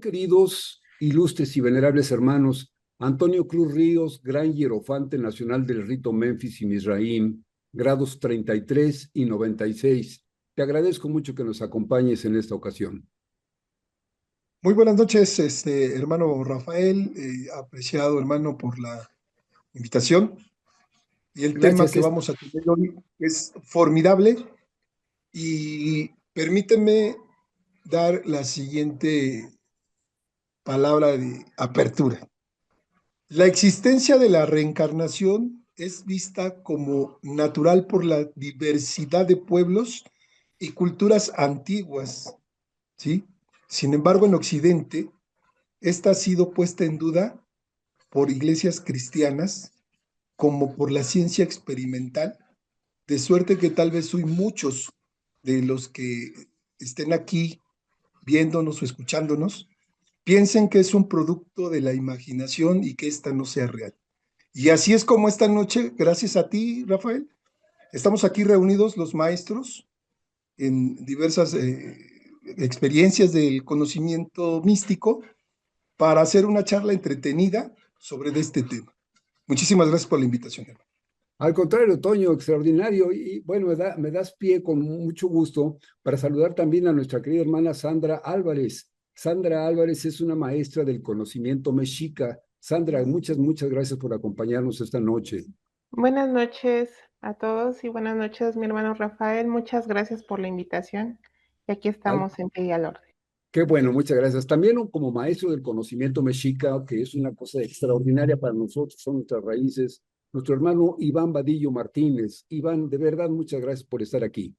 Muy queridos, ilustres y venerables hermanos, Antonio Cruz Ríos, gran hierofante nacional del rito Memphis y Mizraim, grados 33 y 96. Te agradezco mucho que nos acompañes en esta ocasión. Muy buenas noches, hermano Rafael, apreciado hermano por la invitación. Y el tema Gracias. que vamos a tener hoy es formidable y permíteme dar la siguiente palabra de apertura. La existencia de la reencarnación es vista como natural por la diversidad de pueblos y culturas antiguas, ¿sí? Sin embargo, en Occidente, esta ha sido puesta en duda por iglesias cristianas como por la ciencia experimental, de suerte que tal vez hoy muchos de los que estén aquí viéndonos o escuchándonos piensen que es un producto de la imaginación y que esta no sea real. Y así es como esta noche, gracias a ti, Rafael, estamos aquí reunidos los maestros en diversas experiencias del conocimiento místico para hacer una charla entretenida sobre este tema. Muchísimas gracias por la invitación, hermano. Al contrario, Toño, extraordinario. Y bueno, me das pie con mucho gusto para saludar también a nuestra querida hermana Sandra Álvarez. Sandra Álvarez es una maestra del conocimiento mexica. Sandra, muchas gracias por acompañarnos esta noche. Buenas noches a todos y buenas noches, mi hermano Rafael. Muchas gracias por la invitación. Y aquí Al- estamos en pie y al orden. Qué bueno, muchas gracias. También como maestro del conocimiento mexica, que es una cosa extraordinaria para nosotros, son nuestras raíces, nuestro hermano Iván Vadillo Martínez. Iván, de verdad, muchas gracias por estar aquí.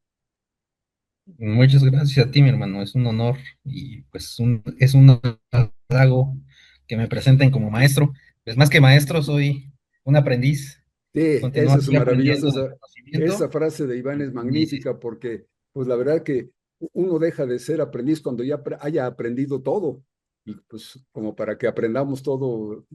Muchas gracias a ti, mi hermano. Es un honor y pues es un halago que me presenten como maestro. Pues más que maestro, soy un aprendiz. Sí, Continúo esa es aquí maravillosa. aprendiendo del Esa conocimiento. frase de Iván es Y sí, magnífica porque, pues la verdad que uno deja de ser aprendiz cuando ya haya aprendido todo. Y pues como para que aprendamos todo,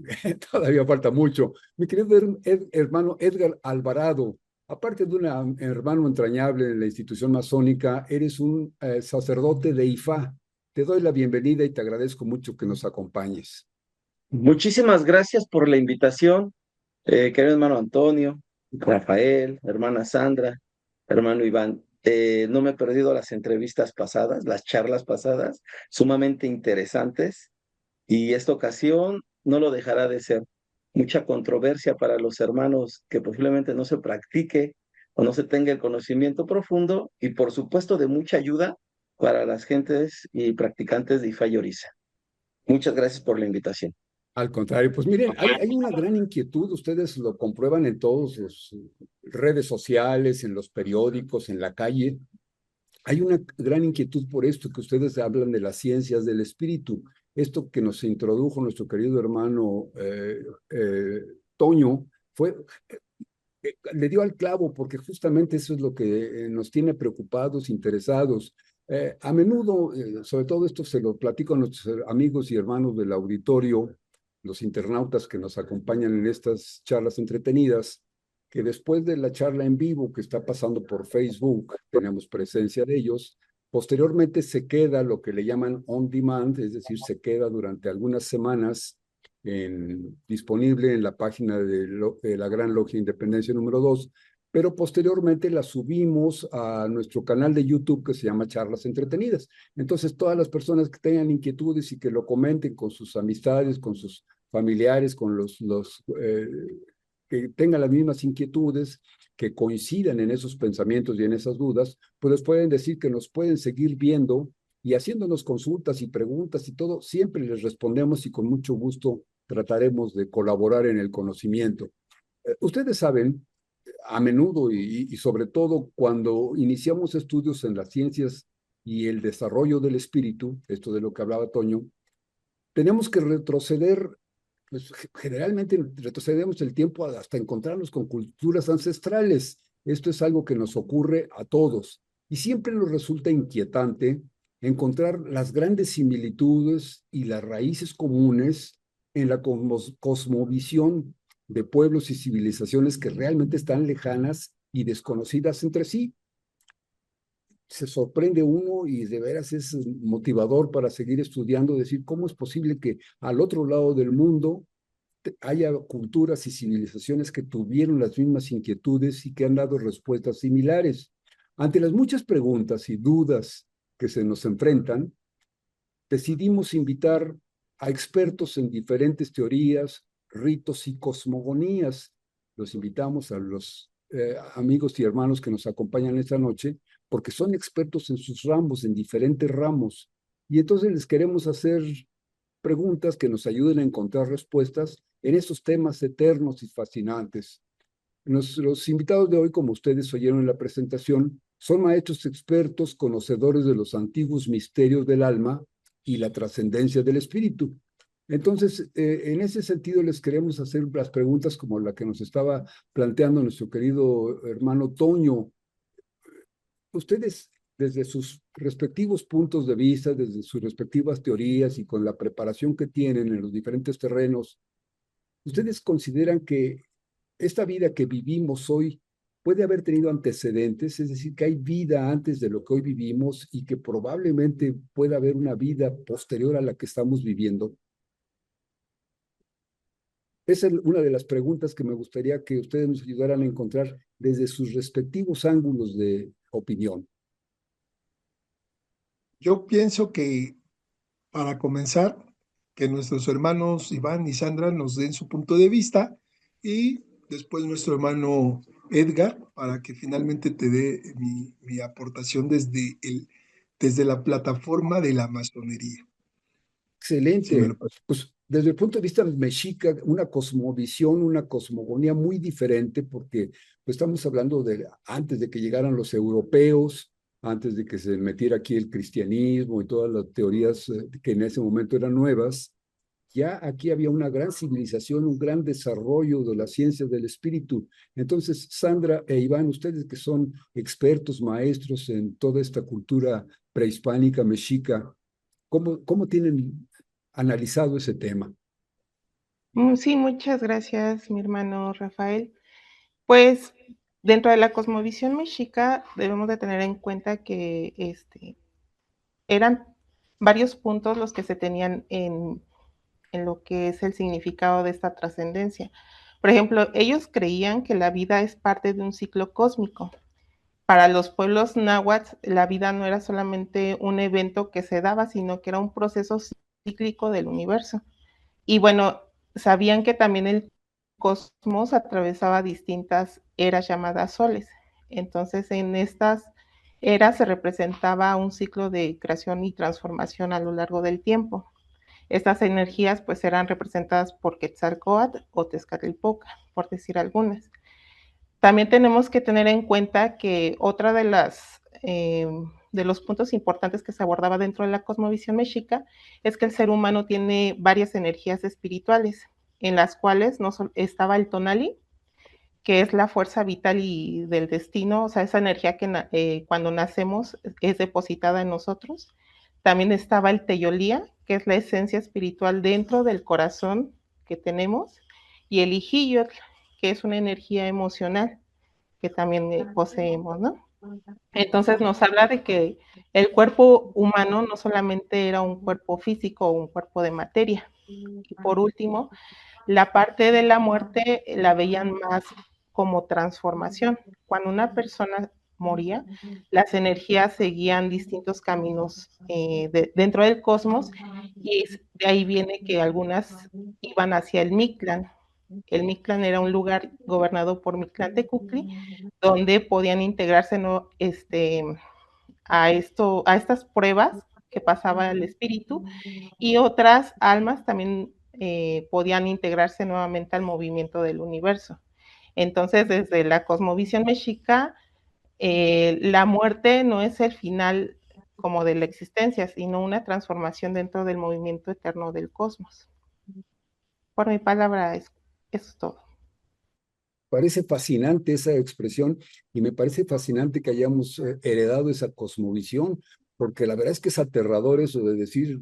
todavía falta mucho. Mi querido hermano Edgar Alvarado, aparte de un hermano entrañable en la institución masónica, eres un sacerdote de IFA. Te doy la bienvenida y te agradezco mucho que nos acompañes. Muchísimas gracias por la invitación, querido hermano Antonio, Rafael, hermana Sandra, hermano Iván. No me he perdido las entrevistas pasadas, las charlas pasadas, sumamente interesantes, y esta ocasión no lo dejará de ser. Mucha controversia para los hermanos que posiblemente no se practique o no se tenga el conocimiento profundo, y por supuesto de mucha ayuda para las gentes y practicantes de Ifa y Orisa. Muchas gracias por la invitación. Al contrario, pues miren, hay una gran inquietud, ustedes lo comprueban en todas las redes sociales, en los periódicos, en la calle. Hay una gran inquietud por esto que ustedes hablan de las ciencias del espíritu. Esto que nos introdujo nuestro querido hermano Toño, le dio al clavo porque justamente eso es lo que nos tiene preocupados, interesados. A menudo, sobre todo esto se lo platico a nuestros amigos y hermanos del auditorio, los internautas que nos acompañan en estas charlas entretenidas, que después de la charla en vivo que está pasando por Facebook, tenemos presencia de ellos, posteriormente se queda lo que le llaman on demand, es decir, se queda durante algunas semanas disponible en la página de la Gran Logia Independencia número 2, pero posteriormente la subimos a nuestro canal de YouTube que se llama Charlas Entretenidas. Entonces, todas las personas que tengan inquietudes y que lo comenten con sus amistades, con sus familiares, con los que tengan las mismas inquietudes, que coincidan en esos pensamientos y en esas dudas, pues les pueden decir que nos pueden seguir viendo y haciéndonos consultas y preguntas y todo, siempre les respondemos y con mucho gusto trataremos de colaborar en el conocimiento. Ustedes saben, a menudo y sobre todo cuando iniciamos estudios en las ciencias y el desarrollo del espíritu, esto de lo que hablaba Toño, tenemos que retroceder, pues generalmente retrocedemos el tiempo hasta encontrarnos con culturas ancestrales. Esto es algo que nos ocurre a todos y siempre nos resulta inquietante encontrar las grandes similitudes y las raíces comunes en la cosmovisión de pueblos y civilizaciones que realmente están lejanas y desconocidas entre sí. se sorprende uno y de veras es motivador para seguir estudiando, decir cómo es posible que al otro lado del mundo haya culturas y civilizaciones que tuvieron las mismas inquietudes y que han dado respuestas similares. Ante las muchas preguntas y dudas que se nos enfrentan, decidimos invitar a expertos en diferentes teorías, ritos y cosmogonías. Los invitamos a los amigos y hermanos que nos acompañan esta noche, porque son expertos en sus ramos, en diferentes ramos. Y entonces les queremos hacer preguntas que nos ayuden a encontrar respuestas en esos temas eternos y fascinantes. Los invitados de hoy, como ustedes oyeron en la presentación, son maestros expertos, conocedores de los antiguos misterios del alma y la trascendencia del espíritu. Entonces, en ese sentido, les queremos hacer las preguntas como la que nos estaba planteando nuestro querido hermano Toño. Ustedes, desde sus respectivos puntos de vista, desde sus respectivas teorías y con la preparación que tienen en los diferentes terrenos, ¿ustedes consideran que esta vida que vivimos hoy puede haber tenido antecedentes? Es decir, que hay vida antes de lo que hoy vivimos y que probablemente pueda haber una vida posterior a la que estamos viviendo. Esa es una de las preguntas que me gustaría que ustedes nos ayudaran a encontrar desde sus respectivos ángulos de opinión. Yo pienso que, para comenzar, que nuestros hermanos Iván y Sandra nos den su punto de vista y después nuestro hermano Edgar, para que finalmente te dé mi aportación desde la plataforma de la masonería. Si me Excelente. lo Pues desde el punto de vista mexica, una cosmovisión, una cosmogonía muy diferente, porque pues, estamos hablando de antes de que llegaran los europeos, antes de que se metiera aquí el cristianismo y todas las teorías que en ese momento eran nuevas, ya aquí había una gran civilización, un gran desarrollo de las ciencias del espíritu. Entonces, Sandra e Iván, ustedes que son expertos, maestros en toda esta cultura prehispánica, mexica, ¿cómo tienen analizado ese tema? Sí, muchas gracias, mi hermano Rafael. Pues dentro de la cosmovisión mexica debemos de tener en cuenta que eran varios puntos los que se tenían en lo que es el significado de esta trascendencia. Por ejemplo, ellos creían que la vida es parte de un ciclo cósmico. Para los pueblos náhuatl, la vida no era solamente un evento que se daba, sino que era un proceso cíclico del universo. Y bueno, sabían que también el cosmos atravesaba distintas eras llamadas soles. Entonces, en estas eras se representaba un ciclo de creación y transformación a lo largo del tiempo. Estas energías pues eran representadas por Quetzalcóatl o Tezcatlipoca, por decir algunas. También tenemos que tener en cuenta que otra de los puntos importantes que se abordaba dentro de la cosmovisión mexica es que el ser humano tiene varias energías espirituales, en las cuales no estaba el tonali, que es la fuerza vital y del destino, o sea, esa energía que cuando nacemos es depositada en nosotros. También estaba el teyolía, que es la esencia espiritual dentro del corazón que tenemos, y el ijiyotl, que es una energía emocional que también poseemos, ¿no? Entonces nos habla de que el cuerpo humano no solamente era un cuerpo físico o un cuerpo de materia. Y por último, la parte de la muerte la veían más como transformación. Cuando una persona moría, las energías seguían distintos caminos dentro del cosmos y de ahí viene que algunas iban hacia el Mictlán. El Mictlán era un lugar gobernado por Mictlantecuhtli, donde podían integrarse ¿no? a estas pruebas que pasaba el espíritu y otras almas también podían integrarse nuevamente al movimiento del universo. Entonces, desde la cosmovisión mexica, la muerte no es el final como de la existencia, sino una transformación dentro del movimiento eterno del cosmos. Por mi palabra, eso es todo. Parece fascinante esa expresión y me parece fascinante que hayamos heredado esa cosmovisión, porque la verdad es que es aterrador eso de decir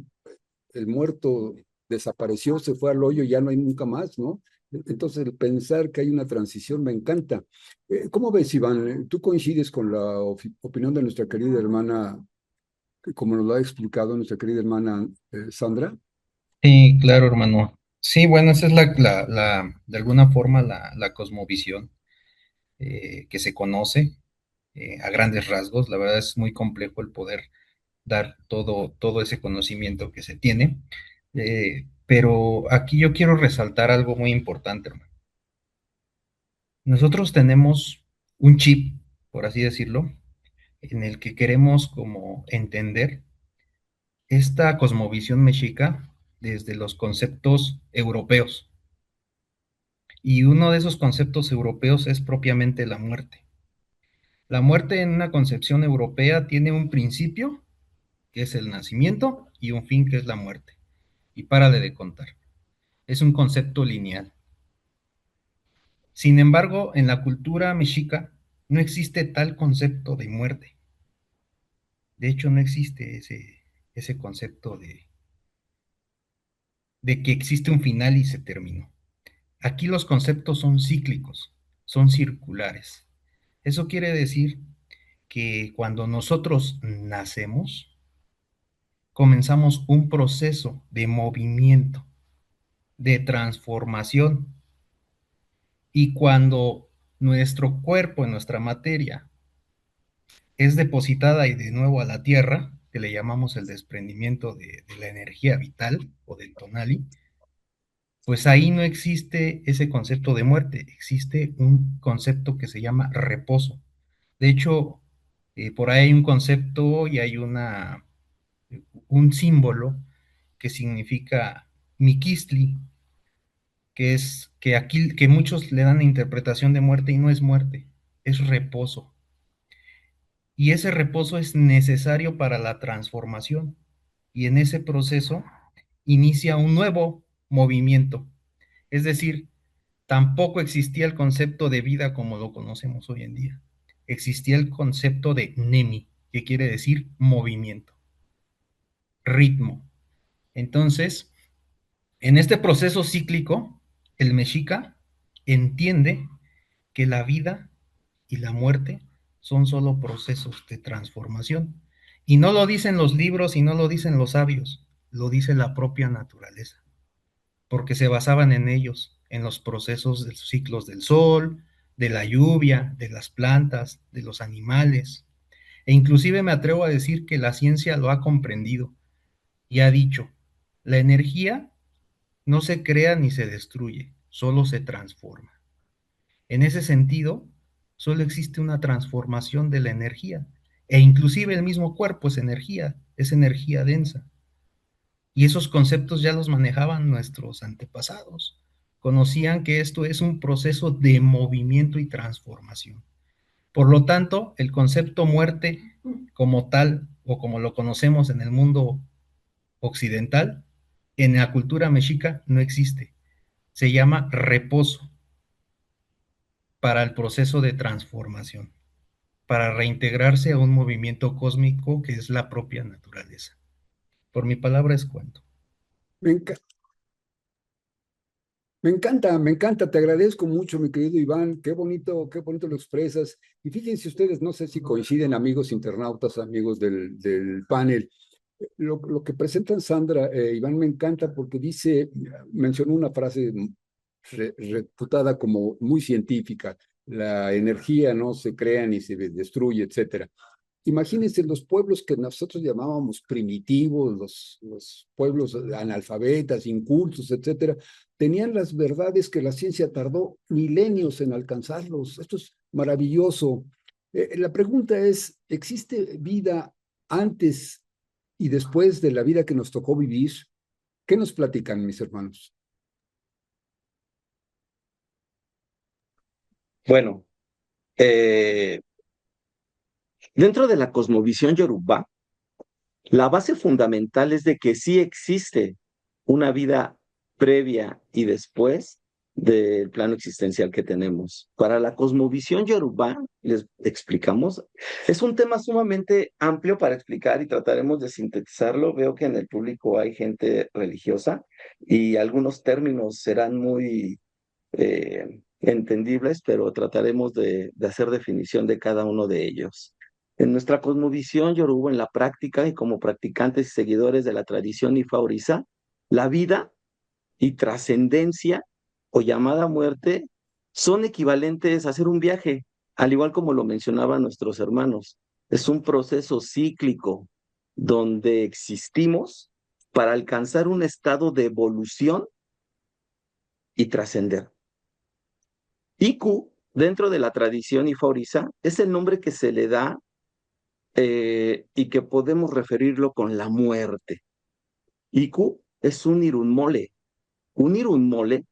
el muerto desapareció, se fue al hoyo, ya no hay nunca más, ¿no? Entonces, el pensar que hay una transición me encanta. ¿Cómo ves, Iván? ¿Tú coincides con la opinión de nuestra querida hermana, como nos lo ha explicado nuestra querida hermana Sandra? Sí, claro, hermano. Sí, bueno, esa es de alguna forma la cosmovisión que se conoce a grandes rasgos. La verdad es muy complejo el poder dar todo ese conocimiento que se tiene. Pero aquí yo quiero resaltar algo muy importante, hermano. Nosotros tenemos un chip, por así decirlo, en el que queremos como entender esta cosmovisión mexica desde los conceptos europeos. Y uno de esos conceptos europeos es propiamente la muerte. La muerte en una concepción europea tiene un principio, que es el nacimiento, y un fin, que es la muerte. Y párale de contar. Es un concepto lineal. Sin embargo, en la cultura mexica no existe tal concepto de muerte. De hecho, no existe ese concepto de que existe un final y se terminó. Aquí los conceptos son cíclicos, son circulares. Eso quiere decir que cuando nosotros nacemos, comenzamos un proceso de movimiento, de transformación, y cuando nuestro cuerpo, nuestra materia, es depositada y de nuevo a la tierra, que le llamamos el desprendimiento de la energía vital o del tonali, pues ahí no existe ese concepto de muerte, existe un concepto que se llama reposo. De hecho, por ahí hay un concepto y hay un símbolo que significa miquistli, que es que aquí que muchos le dan interpretación de muerte y no es muerte, es reposo. Y ese reposo es necesario para la transformación. Y en ese proceso inicia un nuevo movimiento. Es decir, tampoco existía el concepto de vida como lo conocemos hoy en día. Existía el concepto de nemi, que quiere decir movimiento, ritmo. Entonces, en este proceso cíclico, el mexica entiende que la vida y la muerte son solo procesos de transformación. Y no lo dicen los libros y no lo dicen los sabios, lo dice la propia naturaleza, porque se basaban en ellos, en los procesos de los ciclos del sol, de la lluvia, de las plantas, de los animales. E inclusive me atrevo a decir que la ciencia lo ha comprendido y ha dicho, la energía no se crea ni se destruye, solo se transforma. En ese sentido, solo existe una transformación de la energía, e inclusive el mismo cuerpo es energía densa. Y esos conceptos ya los manejaban nuestros antepasados. Conocían que esto es un proceso de movimiento y transformación. Por lo tanto, el concepto muerte como tal, o como lo conocemos en el mundo occidental, en la cultura mexica no existe. Se llama reposo para el proceso de transformación, para reintegrarse a un movimiento cósmico que es la propia naturaleza. Por mi palabra es cuento. Me, enca- me encanta, te agradezco mucho, mi querido Iván, qué bonito lo expresas. Y fíjense ustedes, no sé si coinciden amigos internautas, amigos del panel, lo que presentan Sandra, Iván, me encanta porque mencionó una frase reputada como muy científica, la energía no se crea ni se destruye, etcétera. Imagínense los pueblos que nosotros llamábamos primitivos, los pueblos analfabetas, incultos, etcétera, tenían las verdades que la ciencia tardó milenios en alcanzarlos. Esto es maravilloso. La pregunta es, ¿existe vida antes y después de la vida que nos tocó vivir? ¿Qué nos platican, mis hermanos? Bueno, eh, dentro de la cosmovisión yorubá, la base fundamental es de que sí existe una vida previa y después del plano existencial que tenemos. Para la cosmovisión yorubá, les explicamos, es un tema sumamente amplio para explicar y trataremos de sintetizarlo. Veo que en el público hay gente religiosa y algunos términos serán muy entendibles, pero trataremos de hacer definición de cada uno de ellos. En nuestra cosmovisión yoruba, en la práctica y como practicantes y seguidores de la tradición Ifa Orisa, la vida y trascendencia o llamada muerte son equivalentes a hacer un viaje, al igual como lo mencionaban nuestros hermanos. Es un proceso cíclico donde existimos para alcanzar un estado de evolución y trascender. Iku, dentro de la tradición Ifa Orisa, es el nombre que se le da y que podemos referirlo con la muerte. Iku es un irunmole. Un irunmole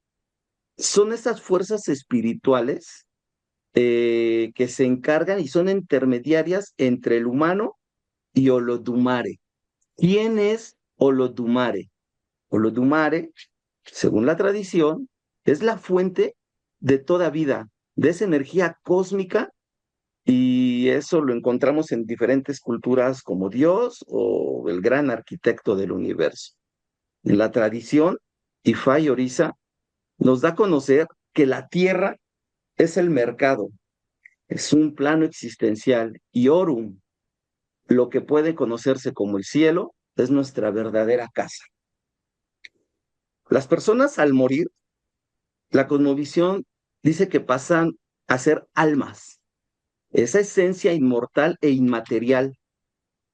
son esas fuerzas espirituales que se encargan y son intermediarias entre el humano y Olodumare. ¿Quién es Olodumare? Olodumare, según la tradición, es la fuente de toda vida, de esa energía cósmica, y eso lo encontramos en diferentes culturas como Dios o el gran arquitecto del universo. En la tradición, Ifa y Orisa nos da a conocer que la tierra es el mercado, es un plano existencial, y Orum, lo que puede conocerse como el cielo, es nuestra verdadera casa. Las personas al morir, la cosmovisión dice que pasan a ser almas, esa esencia inmortal e inmaterial,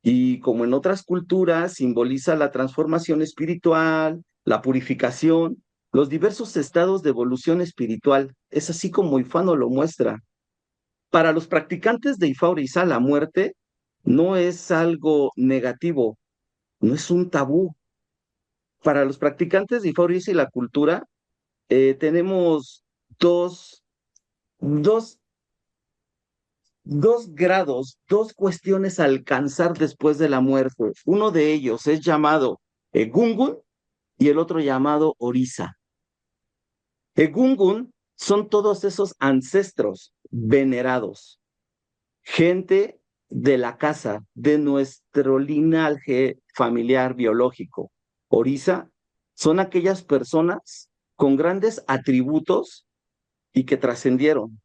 y como en otras culturas simboliza la transformación espiritual, la purificación, los diversos estados de evolución espiritual. Es así como Ifá nos lo muestra. Para los practicantes de Ifá Orixá, la muerte no es algo negativo, no es un tabú. Para los practicantes de Ifá Orixá y la cultura, tenemos dos, dos, dos grados, dos cuestiones a alcanzar después de la muerte. Uno de ellos es llamado Egungun y el otro llamado Orisa. Egungun son todos esos ancestros venerados, gente de la casa, de nuestro linaje familiar biológico. Orisa son aquellas personas con grandes atributos y que trascendieron.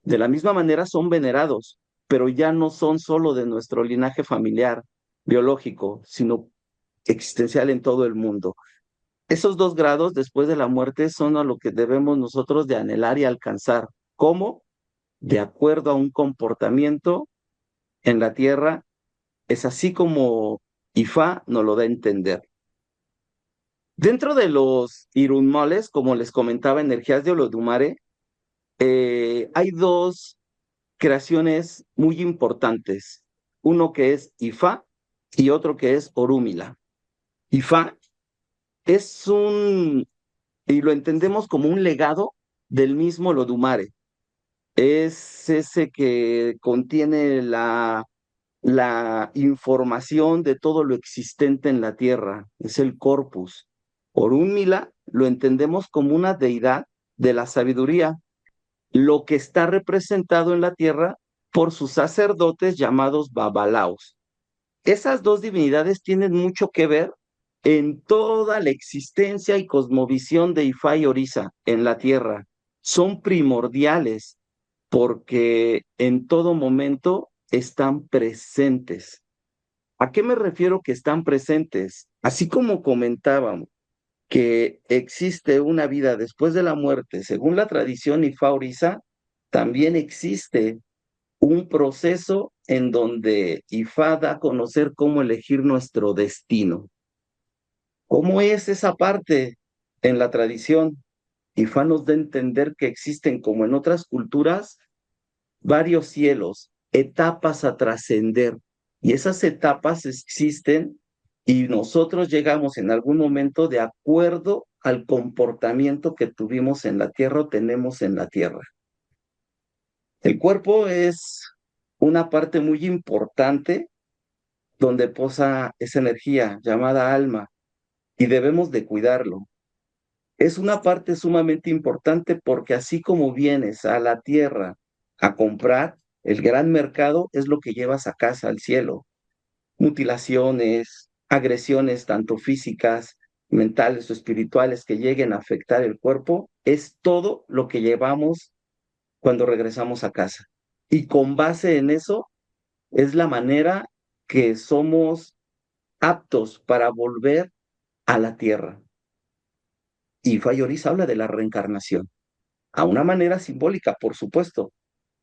De la misma manera son venerados, pero ya no son solo de nuestro linaje familiar biológico, sino existencial en todo el mundo. Esos dos grados después de la muerte son a lo que debemos nosotros de anhelar y alcanzar. ¿Cómo? De acuerdo a un comportamiento en la tierra. Es así como Ifá nos lo da a entender. Dentro de los irunmoles, como les comentaba, energías de Olodumare, hay dos creaciones muy importantes. Uno que es Ifá y otro que es Orúmila. Ifá es y lo entendemos como un legado del mismo Olodumare. Es ese que contiene la información de todo lo existente en la tierra, es el corpus. Orúmila lo entendemos como una deidad de la sabiduría, lo que está representado en la tierra por sus sacerdotes llamados babalaos. Esas dos divinidades tienen mucho que ver en toda la existencia y cosmovisión de Ifá y Orisa en la tierra. Son primordiales porque en todo momento están presentes. ¿A qué me refiero que están presentes? Así como comentábamos que existe una vida después de la muerte, según la tradición Ifá Orisa, también existe un proceso en donde Ifá da a conocer cómo elegir nuestro destino. ¿Cómo es esa parte en la tradición? Ifá nos da a entender que existen, como en otras culturas, varios cielos, etapas a trascender. Y esas etapas existen y nosotros llegamos en algún momento de acuerdo al comportamiento que tuvimos en la tierra o tenemos en la tierra. El cuerpo es una parte muy importante donde posa esa energía llamada alma y debemos de cuidarlo. Es una parte sumamente importante porque así como vienes a la tierra a comprar, el gran mercado es lo que llevas a casa, al cielo. Mutilaciones, agresiones tanto físicas mentales o espirituales que lleguen a afectar el cuerpo, es todo lo que llevamos cuando regresamos a casa. Y con base en eso es la manera que somos aptos para volver a la tierra. Y Fray Ortiz habla de la reencarnación, a una manera simbólica, por supuesto,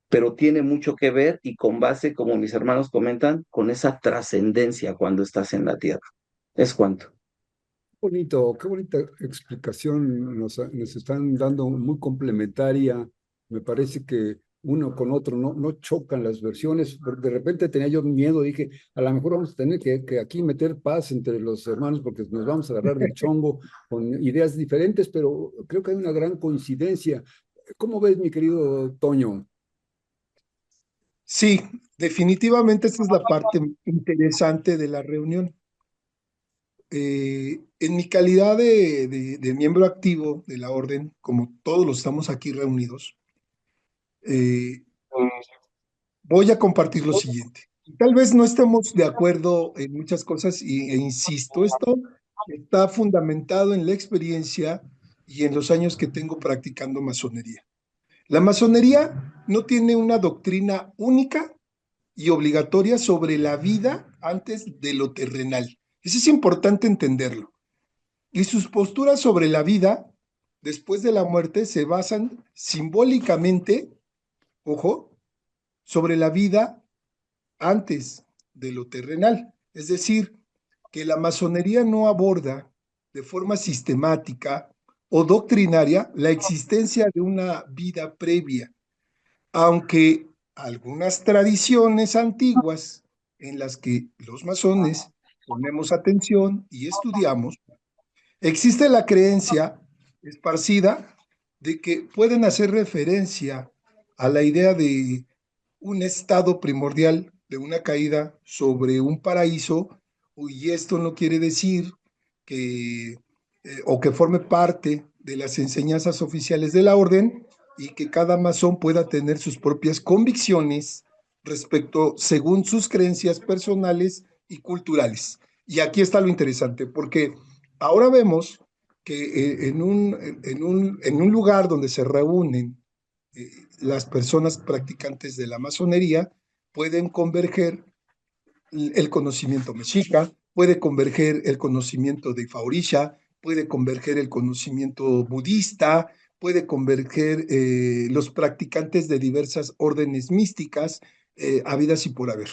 pero tiene mucho que ver y con base, como mis hermanos comentan, con esa trascendencia cuando estás en la tierra. Es cuanto. Bonito, qué bonita explicación nos están dando, muy complementaria. Me parece que uno con otro no chocan las versiones. De repente tenía yo miedo, dije, a lo mejor vamos a tener que aquí meter paz entre los hermanos porque nos vamos a agarrar del chongo con ideas diferentes, pero creo que hay una gran coincidencia. ¿Cómo ves, mi querido Toño? Sí, definitivamente esta es la parte interesante de la reunión. En mi calidad de miembro activo de la orden, como todos los estamos aquí reunidos, eh, voy a compartir lo siguiente. Tal vez no estemos de acuerdo en muchas cosas e insisto, esto está fundamentado en la experiencia y en los años que tengo practicando masonería. La masonería no tiene una doctrina única y obligatoria sobre la vida antes de lo terrenal. Eso es importante entenderlo. Y sus posturas sobre la vida después de la muerte se basan simbólicamente, ojo, sobre la vida antes de lo terrenal. Es decir, que la masonería no aborda de forma sistemática o doctrinaria la existencia de una vida previa, aunque algunas tradiciones antiguas en las que los masones ponemos atención y estudiamos, existe la creencia esparcida de que pueden hacer referencia a la idea de un estado primordial, de una caída sobre un paraíso, y esto no quiere decir que o que forme parte de las enseñanzas oficiales de la orden y que cada masón pueda tener sus propias convicciones respecto según sus creencias personales y culturales. Y aquí está lo interesante, porque ahora vemos que en un lugar donde se reúnen las personas practicantes de la masonería, pueden converger el conocimiento mexica, puede converger el conocimiento de Faurisha, puede converger el conocimiento budista, puede converger los practicantes de diversas órdenes místicas, habidas y por haber.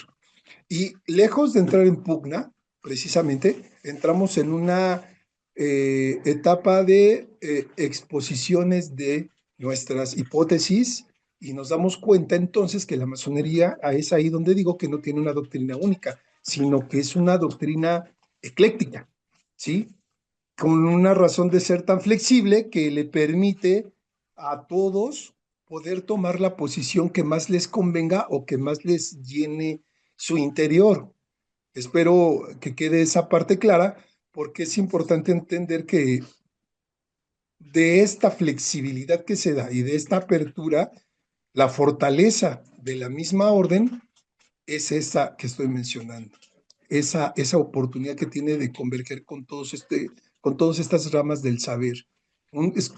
Y lejos de entrar en pugna, precisamente, entramos en una etapa de exposiciones de nuestras hipótesis y nos damos cuenta entonces que la masonería es ahí donde digo que no tiene una doctrina única, sino que es una doctrina ecléctica, ¿sí? Con una razón de ser tan flexible que le permite a todos poder tomar la posición que más les convenga o que más les llene su interior. Espero que quede esa parte clara porque es importante entender que de esta flexibilidad que se da y de esta apertura, la fortaleza de la misma orden es esa que estoy mencionando, esa oportunidad que tiene de converger con todas estas ramas del saber.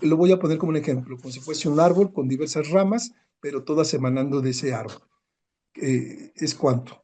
Lo voy a poner como un ejemplo, como si fuese un árbol con diversas ramas, pero todas emanando de ese árbol. Es cuanto.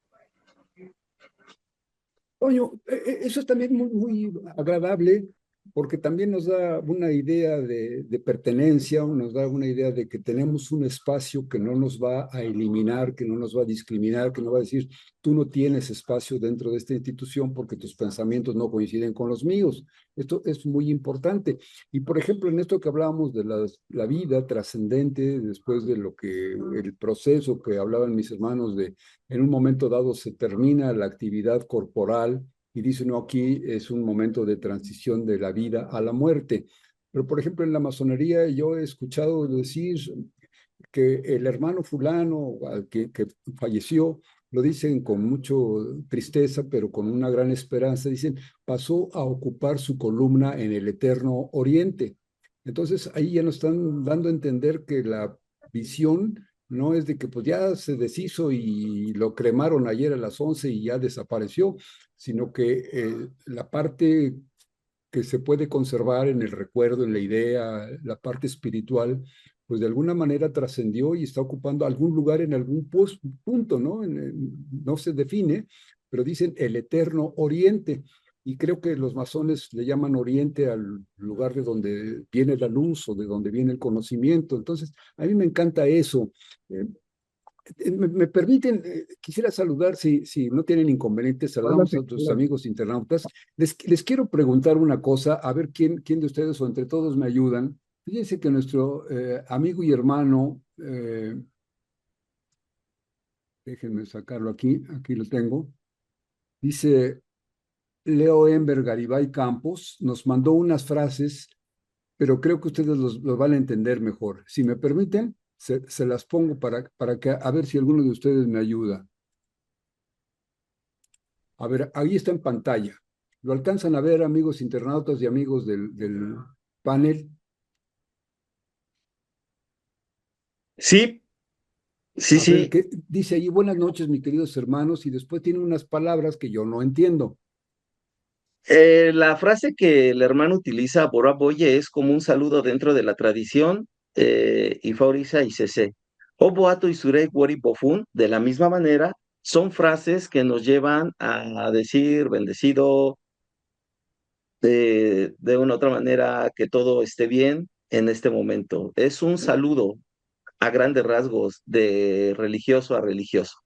Toño, eso es también muy agradable porque también nos da una idea de pertenencia, nos da una idea de que tenemos un espacio que no nos va a eliminar, que no nos va a discriminar, que no va a decir, tú no tienes espacio dentro de esta institución porque tus pensamientos no coinciden con los míos. Esto es muy importante. Y por ejemplo, en esto que hablábamos de la vida trascendente, después de lo que el proceso que hablaban mis hermanos de en un momento dado se termina la actividad corporal y dice, no, aquí es un momento de transición de la vida a la muerte. Pero, por ejemplo, en la masonería yo he escuchado decir que el hermano fulano que falleció, lo dicen con mucha tristeza, pero con una gran esperanza, dicen, pasó a ocupar su columna en el eterno oriente. Entonces, ahí ya nos están dando a entender que la visión no es de que pues ya se deshizo y lo cremaron ayer a las 11 y ya desapareció, sino que la parte que se puede conservar en el recuerdo, en la idea, la parte espiritual, pues de alguna manera trascendió y está ocupando algún lugar en algún punto, ¿no? No se define, pero dicen el eterno oriente. Y creo que los masones le llaman oriente al lugar de donde viene la luz o de donde viene el conocimiento. Entonces, a mí me encanta eso. Me permiten, quisiera saludar, si no tienen inconvenientes, saludamos a nuestros amigos internautas. Les quiero preguntar una cosa, a ver quién de ustedes o entre todos me ayudan. Fíjense que nuestro amigo y hermano, déjenme sacarlo aquí lo tengo, dice Leo Ember Garibay Campos, nos mandó unas frases, pero creo que ustedes los van a entender mejor. Si me permiten, se las pongo para que, a ver si alguno de ustedes me ayuda. A ver, ahí está en pantalla. ¿Lo alcanzan a ver, amigos internautas y amigos del panel? Sí, sí, A ver, sí. ¿qué dice ahí? Buenas noches, mis queridos hermanos, y después tiene unas palabras que yo no entiendo. La frase que el hermano utiliza, Bora Boye, es como un saludo dentro de la tradición, y Faurisa y Cc. Oboato y Surei Wori Bofun, de la misma manera, son frases que nos llevan a decir bendecido, de una u otra manera, que todo esté bien en este momento. Es un saludo a grandes rasgos de religioso a religioso.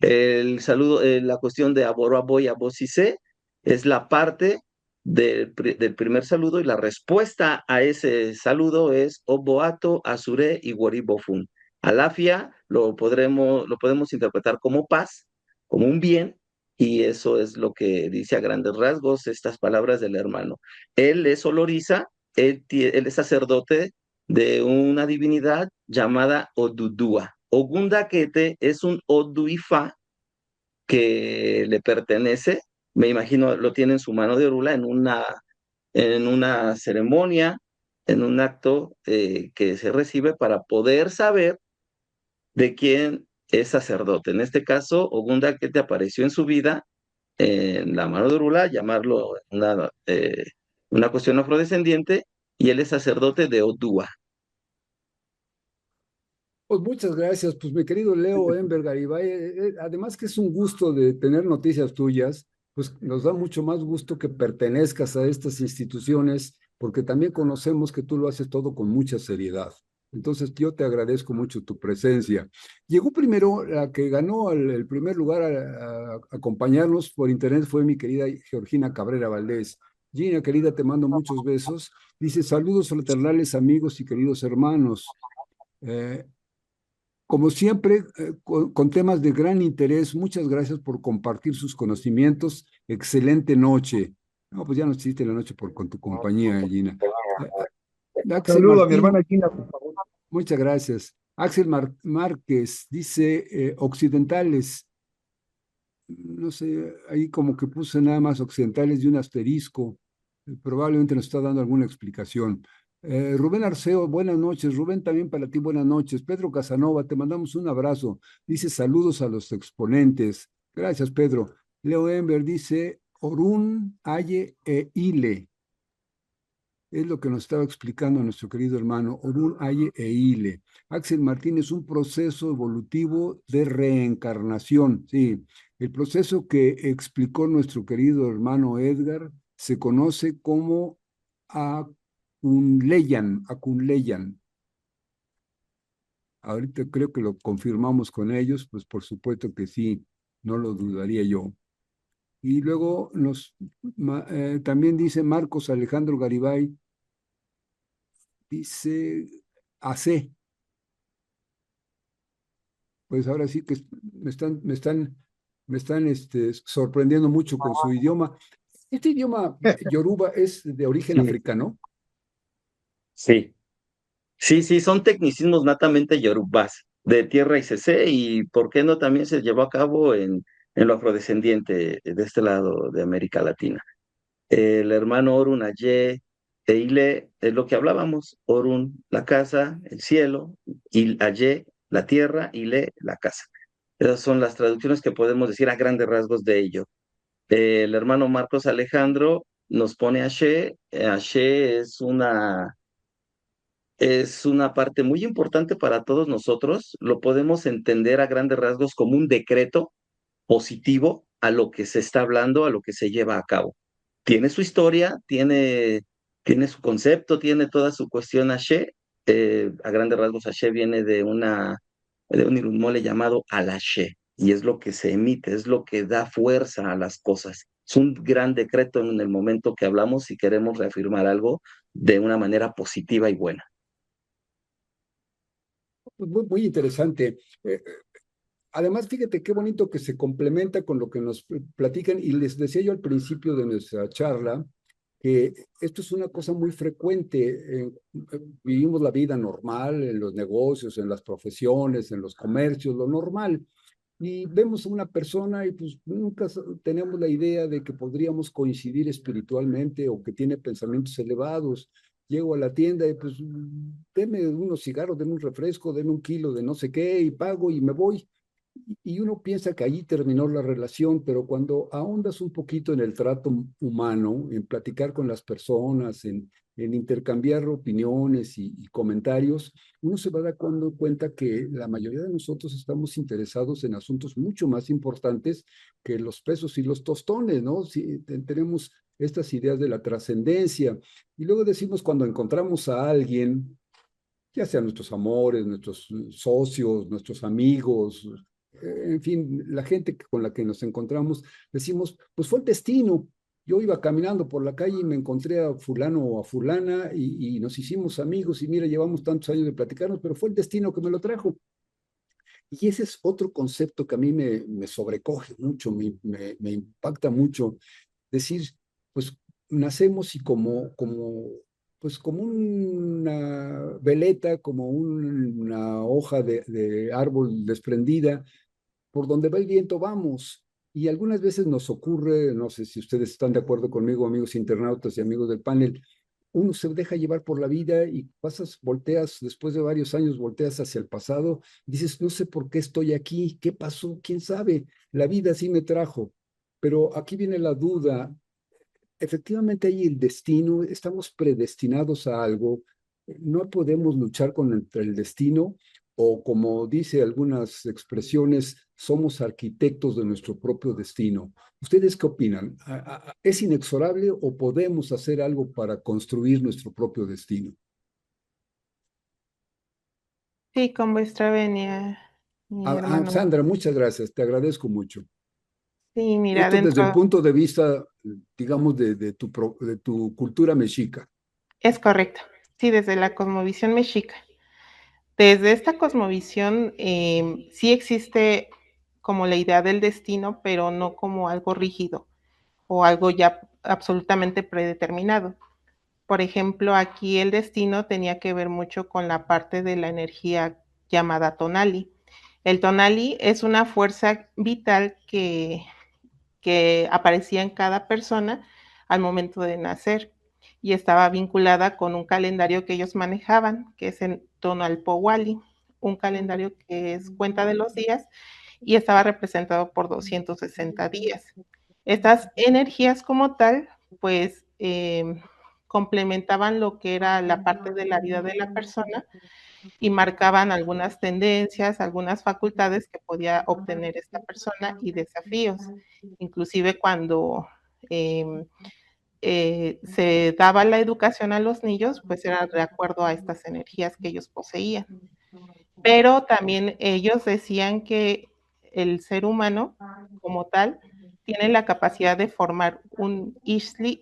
El saludo, la cuestión de Aboro Aboy Abosise es la parte del primer saludo, y la respuesta a ese saludo es Oboato, Azure y Woribofun. Alafia lo podemos interpretar como paz, como un bien, y eso es lo que dice a grandes rasgos estas palabras del hermano. Él es oloriza, él es sacerdote de una divinidad llamada Odudua. Ogundakete es un Oduifa que le pertenece, me imagino lo tiene en su mano de orula en una ceremonia, en un acto que se recibe para poder saber de quién es sacerdote. En este caso, Ogundakete apareció en su vida en la mano de orula, llamarlo una cuestión afrodescendiente, y él es sacerdote de Odua. Pues muchas gracias, pues mi querido Leo Ember Garibay, además que es un gusto de tener noticias tuyas, pues nos da mucho más gusto que pertenezcas a estas instituciones, porque también conocemos que tú lo haces todo con mucha seriedad. Entonces yo te agradezco mucho tu presencia. Llegó primero, la que ganó el primer lugar a acompañarnos por internet fue mi querida Georgina Cabrera Valdés. Gina, querida, te mando muchos besos. Dice, saludos fraternales amigos y queridos hermanos. Eh, Como siempre, con temas de gran interés, muchas gracias por compartir sus conocimientos. Excelente noche. No, pues ya no existe la noche con tu compañía, Gina. Axel Saludo a mi Martín, hermana Gina, por favor. muchas gracias. Axel Márquez dice occidentales. No sé, ahí como que puse nada más occidentales y un asterisco. Probablemente nos está dando alguna explicación. Rubén Arceo, buenas noches. Rubén, también para ti, buenas noches. Pedro Casanova, te mandamos un abrazo. Dice saludos a los exponentes. Gracias, Pedro. Leo Ember dice Orun, Aye e Ile. Es lo que nos estaba explicando nuestro querido hermano, Orun, Aye e Ile. Axel Martínez, un proceso evolutivo de reencarnación. Sí, el proceso que explicó nuestro querido hermano Edgar se conoce como Akunleyan. Ahorita creo que lo confirmamos con ellos, pues por supuesto que sí, no lo dudaría yo. Y luego también dice Marcos Alejandro Garibay, dice AC. Pues ahora sí que me están sorprendiendo mucho con su idioma. Este idioma yoruba es de origen Sí, africano. sí. Sí, sí, son tecnicismos natamente yorubás, de tierra y cc, y por qué no también se llevó a cabo en lo afrodescendiente de este lado de América Latina. El hermano Orun Aye e Ile es lo que hablábamos: Orun, la casa, el cielo; y Aye, la tierra; Ile, la casa. Esas son las traducciones que podemos decir a grandes rasgos de ello. El hermano Marcos Alejandro nos pone Ashe. Ashe es una parte muy importante para todos nosotros. Lo podemos entender a grandes rasgos como un decreto positivo a lo que se está hablando, a lo que se lleva a cabo. Tiene su historia, tiene su concepto, tiene toda su cuestión Ashe. A grandes rasgos, Ashe viene de un irumole llamado Alashe, y es lo que se emite, es lo que da fuerza a las cosas. Es un gran decreto en el momento que hablamos y queremos reafirmar algo de una manera positiva y buena. Muy, muy interesante. Además, fíjate qué bonito que se complementa con lo que nos platican, y les decía yo al principio de nuestra charla que esto es una cosa muy frecuente. Vivimos la vida normal en los negocios, en las profesiones, en los comercios, lo normal. Y vemos a una persona y pues nunca tenemos la idea de que podríamos coincidir espiritualmente o que tiene pensamientos elevados. Llego a la tienda y pues deme unos cigarros, deme un refresco, deme un kilo de no sé qué y pago y me voy. Y uno piensa que allí terminó la relación, pero cuando ahondas un poquito en el trato humano, en platicar con las personas, en intercambiar opiniones y comentarios, uno se va dando cuenta que la mayoría de nosotros estamos interesados en asuntos mucho más importantes que los pesos y los tostones, ¿no? Si tenemos estas ideas de la trascendencia. Y luego decimos, cuando encontramos a alguien, ya sean nuestros amores, nuestros socios, nuestros amigos, en fin, la gente con la que nos encontramos, decimos, pues fue el destino. Yo iba caminando por la calle y me encontré a fulano o a fulana y nos hicimos amigos y mira, llevamos tantos años de platicarnos, pero fue el destino que me lo trajo. Y ese es otro concepto que a mí me sobrecoge mucho, me impacta mucho. Decir, pues nacemos y pues como una veleta, como una hoja de árbol desprendida, por donde va el viento vamos. Y algunas veces nos ocurre, no sé si ustedes están de acuerdo conmigo, amigos internautas y amigos del panel, uno se deja llevar por la vida y pasas, volteas, después de varios años, volteas hacia el pasado, dices, no sé por qué estoy aquí, qué pasó, quién sabe, la vida sí me trajo. Pero aquí viene la duda, efectivamente hay el destino, estamos predestinados a algo, no podemos luchar contra el destino, o como dice algunas expresiones, somos arquitectos de nuestro propio destino. ¿Ustedes qué opinan? ¿Es inexorable o podemos hacer algo para construir nuestro propio destino? Sí, con vuestra venia, mi hermano. Sandra, muchas gracias, te agradezco mucho. Sí, mira, Esto desde el dentro, punto de vista, digamos, de tu cultura mexica. es correcto. Sí, desde la cosmovisión mexica. Desde esta cosmovisión sí existe como la idea del destino, pero no como algo rígido o algo ya absolutamente predeterminado. Por ejemplo, aquí el destino tenía que ver mucho con la parte de la energía llamada tonali. El tonali es una fuerza vital que aparecía en cada persona al momento de nacer y estaba vinculada con un calendario que ellos manejaban, que es en Tonalpowali, un calendario que es cuenta de los días y estaba representado por 260 días. Estas energías como tal, pues complementaban lo que era la parte de la vida de la persona y marcaban algunas tendencias, algunas facultades que podía obtener esta persona y desafíos. Inclusive cuando se daba la educación a los niños, pues era de acuerdo a estas energías que ellos poseían. Pero también ellos decían que el ser humano como tal tiene la capacidad de formar un Ixtli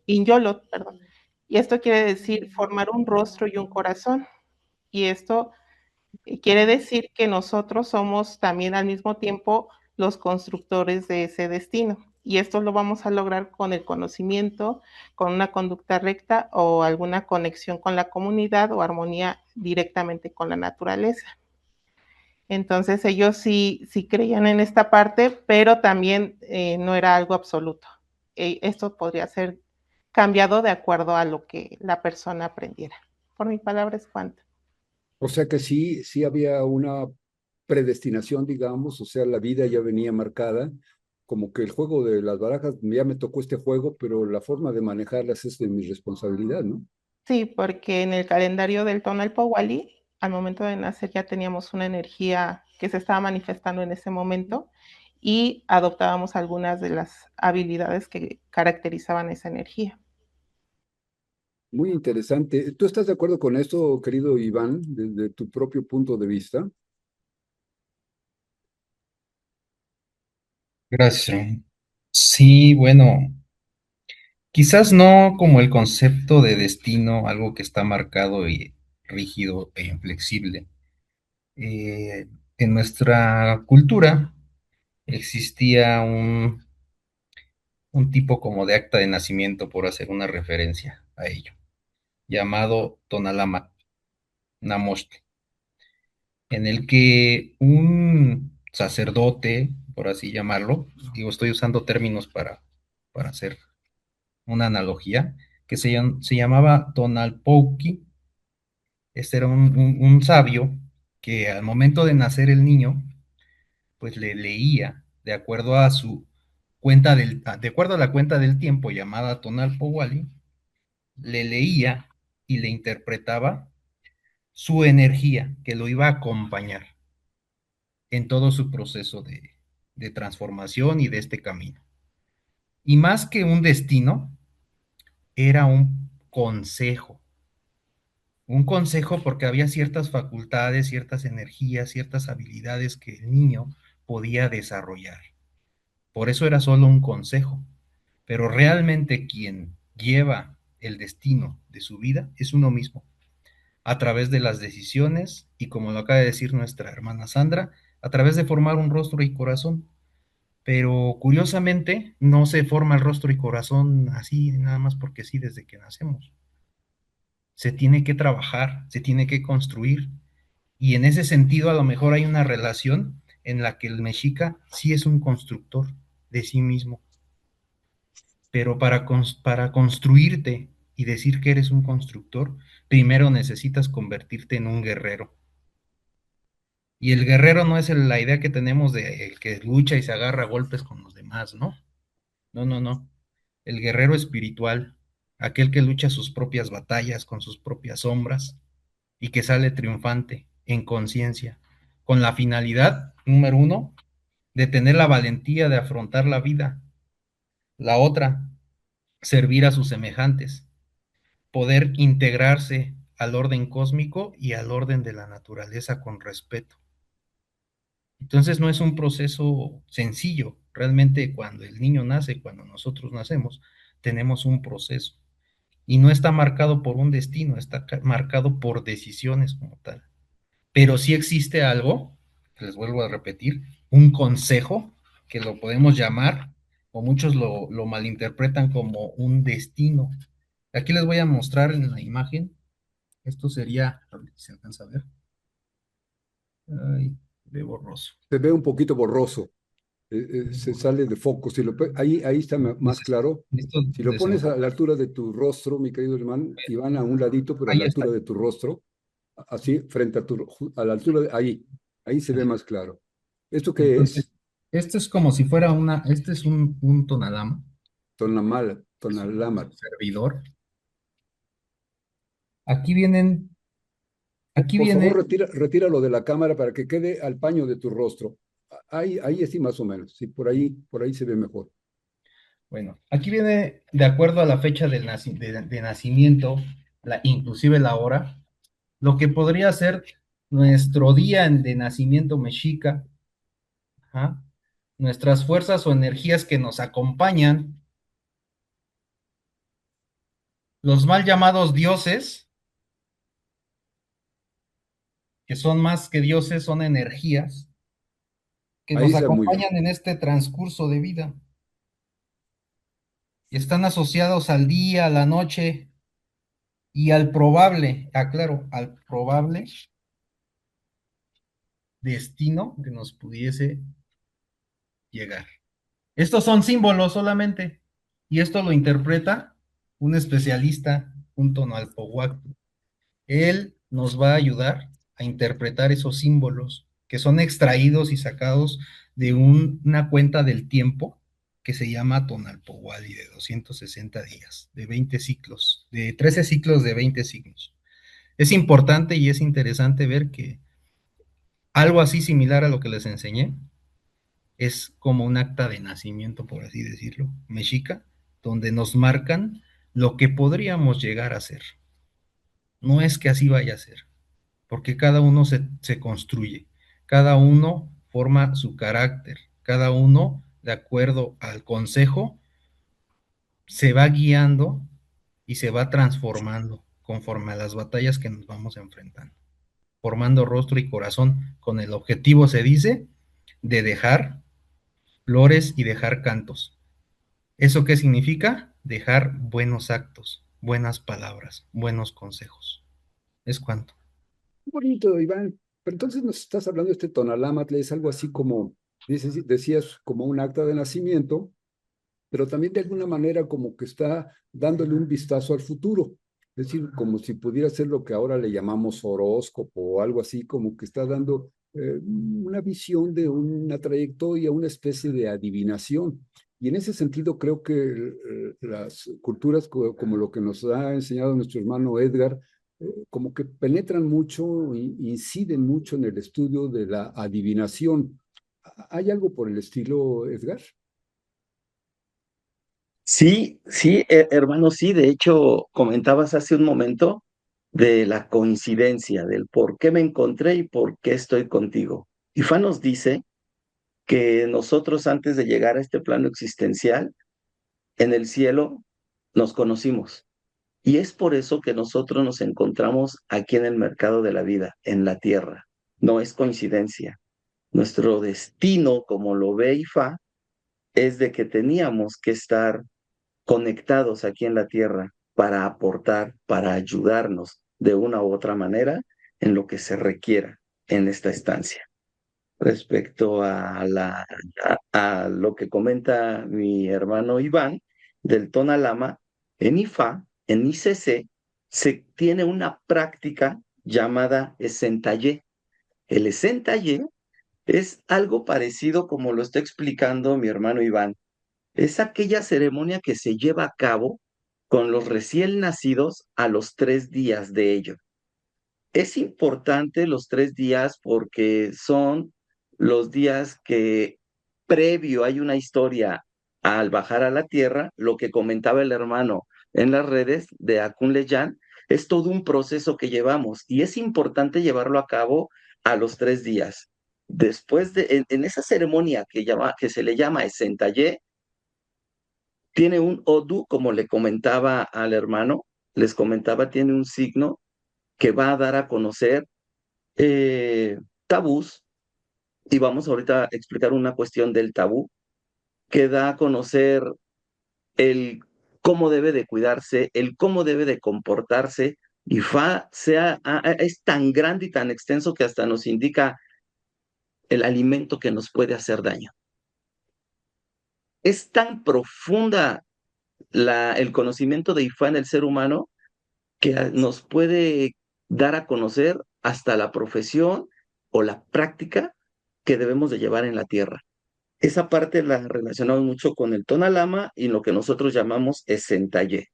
Inyolot, perdón. Y esto quiere decir formar un rostro y un corazón. Y esto quiere decir que nosotros somos también al mismo tiempo los constructores de ese destino. Y esto lo vamos a lograr con el conocimiento, con una conducta recta o alguna conexión con la comunidad o armonía directamente con la naturaleza. Entonces ellos sí creían en esta parte, pero también no era algo absoluto. Esto podría ser cambiado de acuerdo a lo que la persona aprendiera. Por mi palabra es cuanto. O sea que sí había una predestinación, digamos, o sea, la vida ya venía marcada, como que el juego de las barajas, ya me tocó este juego, pero la forma de manejarlas es de mi responsabilidad, ¿no? Sí, porque en el calendario del Tonalpowali, al momento de nacer ya teníamos una energía que se estaba manifestando en ese momento y adoptábamos algunas de las habilidades que caracterizaban esa energía. Muy interesante. ¿Tú estás de acuerdo con esto, querido Iván, desde tu propio punto de vista? Gracias, Ron. Sí, bueno, quizás no como el concepto de destino, algo que está marcado y rígido e inflexible. Eh, en nuestra cultura existía un tipo como de acta de nacimiento, por hacer una referencia a ello, llamado Tonalama Namoshte, en el que un sacerdote, por así llamarlo, digo, estoy usando términos para hacer una analogía, que se llamaba Tonalpouki. Este era un sabio que al momento de nacer el niño, pues le leía de acuerdo a su de acuerdo a la cuenta del tiempo llamada Tonalpowali, le leía y le interpretaba su energía que lo iba a acompañar en todo su proceso de transformación y de este camino. Y más que un destino, era un consejo porque había ciertas facultades, ciertas energías, ciertas habilidades que el niño podía desarrollar. Por eso era solo un consejo, pero realmente quien lleva el destino de su vida es uno mismo, a través de las decisiones y, como lo acaba de decir nuestra hermana Sandra, a través de formar un rostro y corazón. Pero curiosamente no se forma el rostro y corazón así, nada más porque sí, desde que nacemos. Se tiene que trabajar, se tiene que construir. Y en ese sentido, a lo mejor hay una relación en la que el mexica sí es un constructor de sí mismo, pero para construirte y decir que eres un constructor, primero necesitas convertirte en un guerrero. Y el guerrero no es la idea que tenemos de el que lucha y se agarra a golpes con los demás, ¿no? No, no, no. El guerrero espiritual, aquel que lucha sus propias batallas con sus propias sombras y que sale triunfante en conciencia, con la finalidad, número uno, de tener la valentía de afrontar la vida. La otra, servir a sus semejantes, poder integrarse al orden cósmico y al orden de la naturaleza con respeto. Entonces no es un proceso sencillo. Realmente cuando el niño nace, cuando nosotros nacemos, tenemos un proceso. Y no está marcado por un destino, está marcado por decisiones como tal. Pero sí existe algo, les vuelvo a repetir, un consejo, que lo podemos llamar, o muchos lo malinterpretan como un destino. Aquí les voy a mostrar en la imagen. Esto sería, a ver si se alcanza a ver. Ay, ve borroso. Se ve un poquito borroso, se Borroso. sale de foco. Si ahí está más claro. Listo, Si lo pones a la desenfocar. altura de tu rostro, mi querido hermano, y van a un ladito, pero a Ahí la está. altura de tu rostro, así, frente a a la altura de ahí se ve más claro. ¿Esto qué Entonces, es? este es como si fuera este es un tonalama, es un Tonalama. servidor. Aquí vienen, aquí Por favor, viene, retíralo de la cámara para que quede al paño de tu rostro. Ahí sí, más o menos. Sí, por ahí se ve mejor. bueno, aquí viene de acuerdo a la fecha de nacimiento, inclusive la hora, lo que podría ser nuestro día de nacimiento mexica, ajá, nuestras fuerzas o energías que nos acompañan, los mal llamados dioses, que son más que dioses, son energías que Ahí nos está muy bien. acompañan en este transcurso de vida y están asociados al día, a la noche y al probable, aclaro, al probable destino que nos pudiese llegar. Estos son símbolos solamente, y esto lo interpreta un especialista junto al Powhatan. Él nos va a ayudar a interpretar esos símbolos que son extraídos y sacados de una cuenta del tiempo que se llama Tonalpowali, de 260 días, de 20 ciclos, de 13 ciclos de 20 signos. Es importante y es interesante ver que algo así similar a lo que les enseñé es como un acta de nacimiento, por así decirlo, mexica, donde nos marcan lo que podríamos llegar a ser. No es que así vaya a ser, porque cada uno se construye, cada uno forma su carácter, cada uno, de acuerdo al consejo, se va guiando y se va transformando conforme a las batallas que nos vamos enfrentando, formando rostro y corazón con el objetivo, se dice, de dejar flores y dejar cantos. ¿Eso qué significa? Dejar buenos actos, buenas palabras, buenos consejos. ¿Es cuanto? Bonito, Iván. Pero entonces nos estás hablando de este Tonalámatl, es algo así como, decías, como un acta de nacimiento, pero también de alguna manera como que está dándole un vistazo al futuro. Es decir, como si pudiera ser lo que ahora le llamamos horóscopo o algo así, como que está dando una visión de una trayectoria, una especie de adivinación. Y en ese sentido creo que las culturas como lo que nos ha enseñado nuestro hermano Edgar, como que penetran mucho, inciden mucho en el estudio de la adivinación. ¿Hay algo por el estilo, Edgar? Sí, sí, hermano, sí. De hecho, comentabas hace un momento de la coincidencia, del por qué me encontré y por qué estoy contigo. Ifá nos dice que nosotros antes de llegar a este plano existencial, en el cielo, nos conocimos. Y es por eso que nosotros nos encontramos aquí en el mercado de la vida, en la tierra. No es coincidencia. Nuestro destino, como lo ve Ifá, es de que teníamos que estar conectados aquí en la tierra para aportar, para ayudarnos de una u otra manera en lo que se requiera en esta estancia. Respecto a lo que comenta mi hermano Iván del Tonalama, en IFA, en ICC, se tiene una práctica llamada Esentayé. El Esentayé es algo parecido como lo está explicando mi hermano Iván. Es aquella ceremonia que se lleva a cabo con los recién nacidos a los 3 días de ello. Es importante los 3 días porque son los días que previo hay una historia al bajar a la tierra, lo que comentaba el hermano en las redes de Akun Leyan, es todo un proceso que llevamos y es importante llevarlo a cabo a los 3 días. Después en esa ceremonia que se le llama Esentayé, tiene un Odu, como le comentaba al hermano, les comentaba, tiene un signo que va a dar a conocer tabús, y vamos ahorita a explicar una cuestión del tabú, que da a conocer el cómo debe de cuidarse, el cómo debe de comportarse, y es tan grande y tan extenso que hasta nos indica el alimento que nos puede hacer daño. Es tan profunda el conocimiento de Ifá en el ser humano que nos puede dar a conocer hasta la profesión o la práctica que debemos de llevar en la tierra. Esa parte la relacionamos mucho con el Tonalama y lo que nosotros llamamos Esentayé.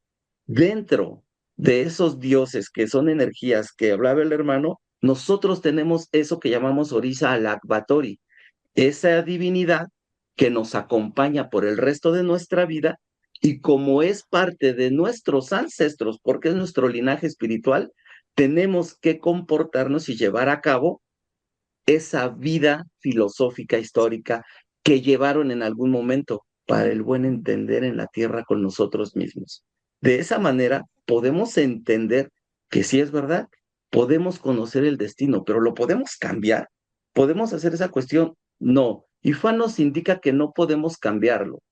Dentro de esos dioses que son energías que hablaba el hermano, nosotros tenemos eso que llamamos Orisa Alakbatori, esa divinidad que nos acompaña por el resto de nuestra vida y como es parte de nuestros ancestros, porque es nuestro linaje espiritual, tenemos que comportarnos y llevar a cabo esa vida filosófica histórica que llevaron en algún momento para el buen entender en la tierra con nosotros mismos. De esa manera podemos entender que sí es verdad, podemos conocer el destino, pero ¿lo podemos cambiar? ¿Podemos hacer esa cuestión? No. Ifá nos indica que no podemos cambiarlo,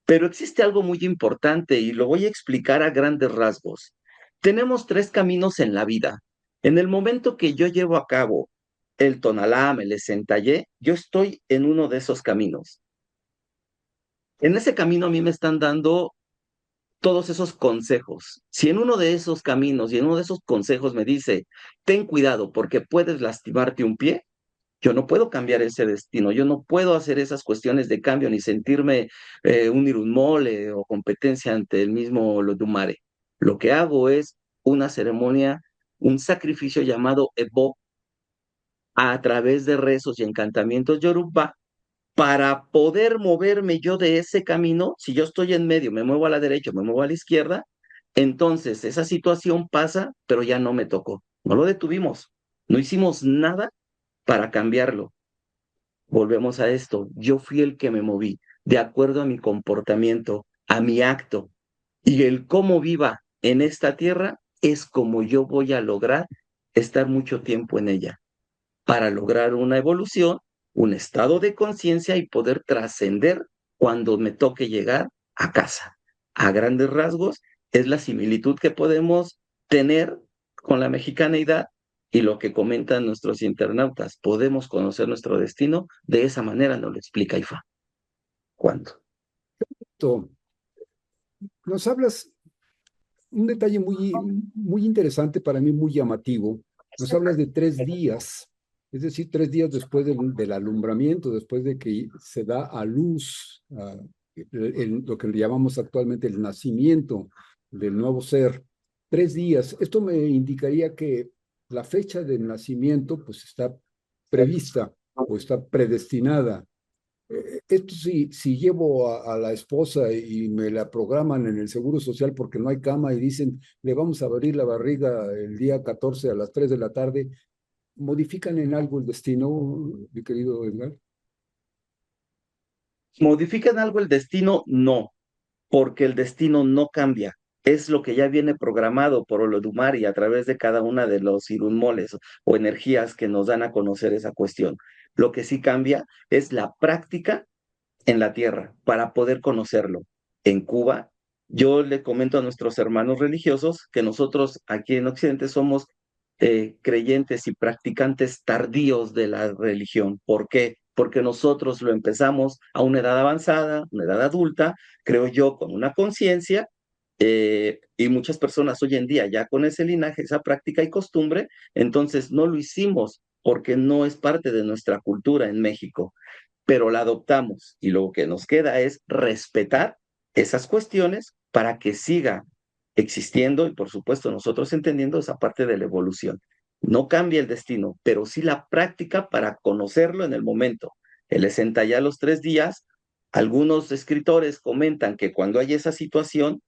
pero existe algo muy importante y lo voy a explicar a grandes rasgos. Tenemos 3 caminos en la vida. En el momento que yo llevo a cabo el Tonalam, el Esentayé, yo estoy en uno de esos caminos. En ese camino a mí me están dando todos esos consejos. Si en uno de esos caminos y en uno de esos consejos me dice, ten cuidado porque puedes lastimarte un pie, Yo no puedo cambiar ese destino, yo no puedo hacer esas cuestiones de cambio ni sentirme un irunmole o competencia ante el mismo Lodumare. Lo que hago es una ceremonia, un sacrificio llamado Ebo a través de rezos y encantamientos yoruba para poder moverme yo de ese camino. Si yo estoy en medio, me muevo a la derecha, me muevo a la izquierda, entonces esa situación pasa, pero ya no me tocó. No lo detuvimos, no hicimos nada para cambiarlo. Volvemos a esto, yo fui el que me moví de acuerdo a mi comportamiento, a mi acto, y el cómo viva en esta tierra es como yo voy a lograr estar mucho tiempo en ella, para lograr una evolución, un estado de conciencia y poder trascender cuando me toque llegar a casa. A grandes rasgos, es la similitud que podemos tener con la mexicaneidad y lo que comentan nuestros internautas. Podemos conocer nuestro destino de esa manera, nos lo explica IFA. ¿Cuándo? Nos hablas un detalle muy interesante para mí, muy llamativo. Nos hablas de 3 días, es decir, 3 días después del alumbramiento, después de que se da a luz lo que le llamamos actualmente el nacimiento del nuevo ser. 3 días. Esto me indicaría que la fecha del nacimiento pues está prevista o está predestinada. Esto si llevo a la esposa y me la programan en el Seguro Social porque no hay cama y dicen, le vamos a abrir la barriga el día 14 a las 3 de la tarde, ¿modifican en algo el destino, mi querido Edgar? ¿Modifican algo el destino? No, porque el destino no cambia. Es lo que ya viene programado por Olodumare a través de cada una de los irunmoles o energías que nos dan a conocer esa cuestión. Lo que sí cambia es la práctica en la tierra para poder conocerlo. En Cuba, yo le comento a nuestros hermanos religiosos que nosotros aquí en Occidente somos creyentes y practicantes tardíos de la religión. ¿Por qué? Porque nosotros lo empezamos a una edad avanzada, una edad adulta, creo yo, con una conciencia, y muchas personas hoy en día ya con ese linaje, esa práctica y costumbre, entonces no lo hicimos porque no es parte de nuestra cultura en México, pero la adoptamos y lo que nos queda es respetar esas cuestiones para que siga existiendo y por supuesto nosotros entendiendo esa parte de la evolución. No cambia el destino, pero sí la práctica para conocerlo en el momento. Él es ya a los 3 días. Algunos escritores comentan que cuando hay esa situación,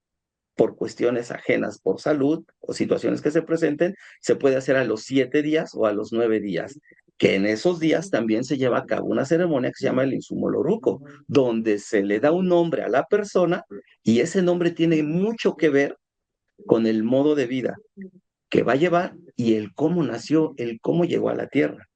por cuestiones ajenas por salud o situaciones que se presenten, se puede hacer a los 7 días o a los 9 días, que en esos días también se lleva a cabo una ceremonia que se llama el insumo loruco, donde se le da un nombre a la persona y ese nombre tiene mucho que ver con el modo de vida que va a llevar y el cómo nació, el cómo llegó a la tierra.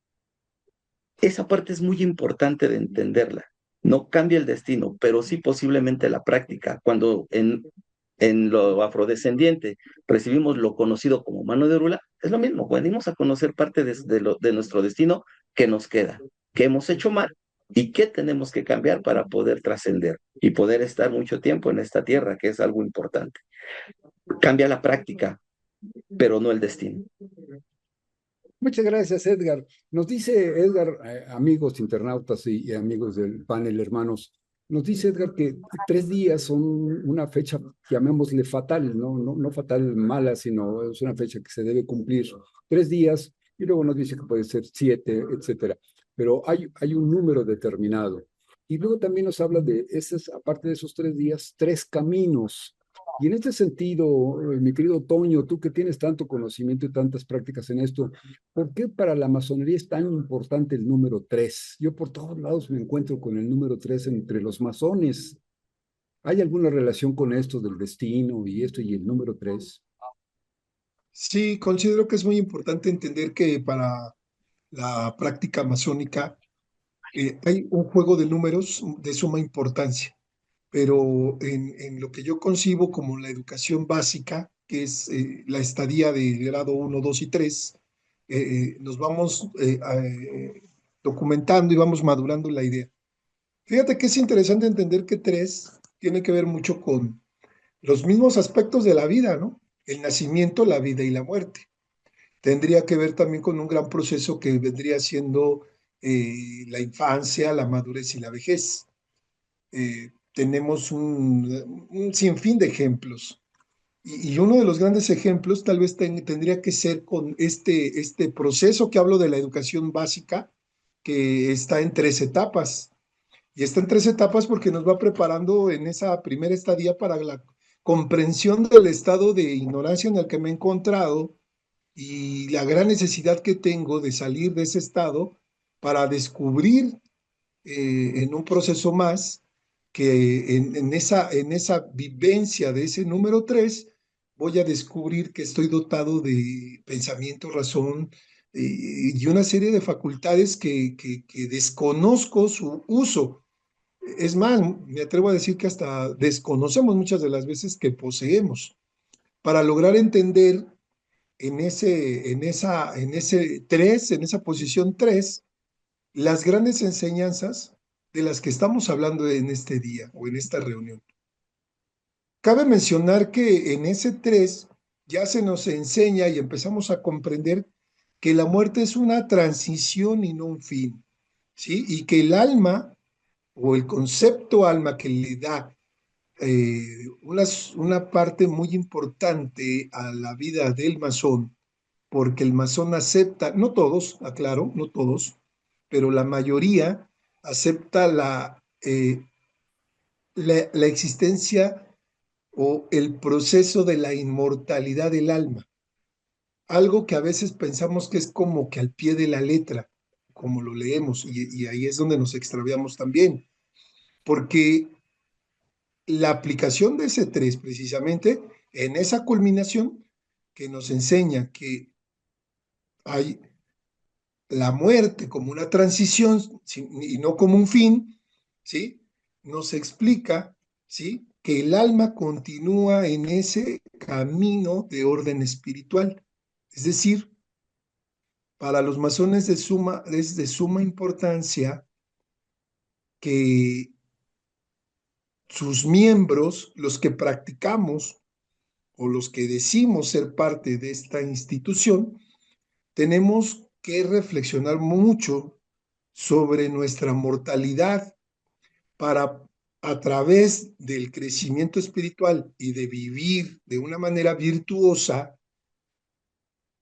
Esa parte es muy importante de entenderla. No cambia el destino, pero sí posiblemente la práctica. Cuando en lo afrodescendiente recibimos lo conocido como mano de Orula, es lo mismo, venimos a conocer parte de nuestro destino que nos queda, que hemos hecho mal y qué tenemos que cambiar para poder trascender y poder estar mucho tiempo en esta tierra, que es algo importante. Cambia la práctica, pero no el destino. Muchas gracias, Edgar. Nos dice Edgar, amigos internautas y amigos del panel, hermanos, nos dice Edgar que 3 días son una fecha, llamémosle fatal, no fatal mala, sino es una fecha que se debe cumplir. 3 días, y luego nos dice que puede ser 7, etcétera. Pero hay un número determinado. Y luego también nos habla de, aparte de esos 3 días, 3 caminos. Y en este sentido, mi querido Toño, tú que tienes tanto conocimiento y tantas prácticas en esto, ¿por qué para la masonería es tan importante el número 3? Yo por todos lados me encuentro con el número 3 entre los masones. ¿Hay alguna relación con esto del destino y esto y el número 3? Sí, considero que es muy importante entender que para la práctica masónica hay un juego de números de suma importancia, pero en lo que yo concibo como la educación básica, que es la estadía de grado 1, 2 y 3, nos vamos documentando y vamos madurando la idea. Fíjate que es interesante entender que 3 tiene que ver mucho con los mismos aspectos de la vida, ¿no? El nacimiento, la vida y la muerte. Tendría que ver también con un gran proceso que vendría siendo la infancia, la madurez y la vejez. Tenemos un sinfín de ejemplos. Y uno de los grandes ejemplos tal vez tendría que ser con este proceso que hablo de la educación básica, que está en 3 etapas. Y está en 3 etapas porque nos va preparando en esa primera estadía para la comprensión del estado de ignorancia en el que me he encontrado y la gran necesidad que tengo de salir de ese estado para descubrir en un proceso más que en esa vivencia de ese número 3 voy a descubrir que estoy dotado de pensamiento, razón y una serie de facultades que desconozco su uso. Es más, me atrevo a decir que hasta desconocemos muchas de las veces que poseemos. Para lograr entender en esa posición 3 las grandes enseñanzas de las que estamos hablando en este día o en esta reunión. Cabe mencionar que en ese 3 ya se nos enseña y empezamos a comprender que la muerte es una transición y no un fin, ¿sí? Y que el alma o el concepto alma que le da una parte muy importante a la vida del masón, porque el masón acepta, no todos, aclaro, no todos, pero la mayoría acepta la existencia o el proceso de la inmortalidad del alma, algo que a veces pensamos que es como que al pie de la letra, como lo leemos, y ahí es donde nos extraviamos también, porque la aplicación de ese 3 precisamente en esa culminación que nos enseña que hay la muerte como una transición y no como un fin, ¿sí? Nos explica, ¿sí? Que el alma continúa en ese camino de orden espiritual. Es decir, para los masones es de suma importancia que sus miembros, los que practicamos o los que decimos ser parte de esta institución, tenemos que reflexionar mucho sobre nuestra mortalidad para, a través del crecimiento espiritual y de vivir de una manera virtuosa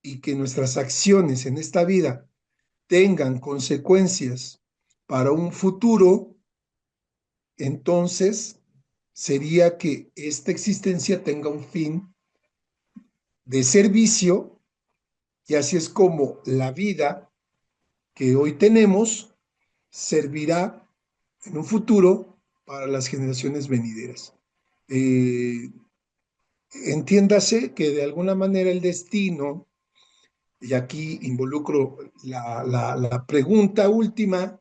y que nuestras acciones en esta vida tengan consecuencias para un futuro, entonces sería que esta existencia tenga un fin de servicio y así es como la vida que hoy tenemos servirá en un futuro para las generaciones venideras. Entiéndase que de alguna manera el destino, y aquí involucro la pregunta última,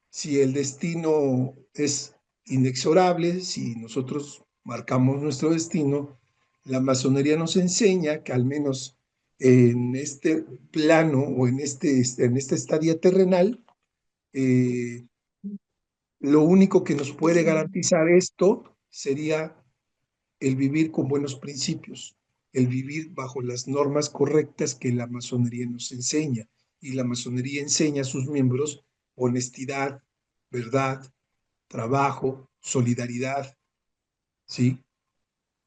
si el destino es inexorable, si nosotros marcamos nuestro destino, la masonería nos enseña que al menos en este plano o en esta estadía terrenal, lo único que nos puede garantizar esto sería el vivir con buenos principios, el vivir bajo las normas correctas que la masonería nos enseña. Y la masonería enseña a sus miembros honestidad, verdad, trabajo, solidaridad, ¿sí?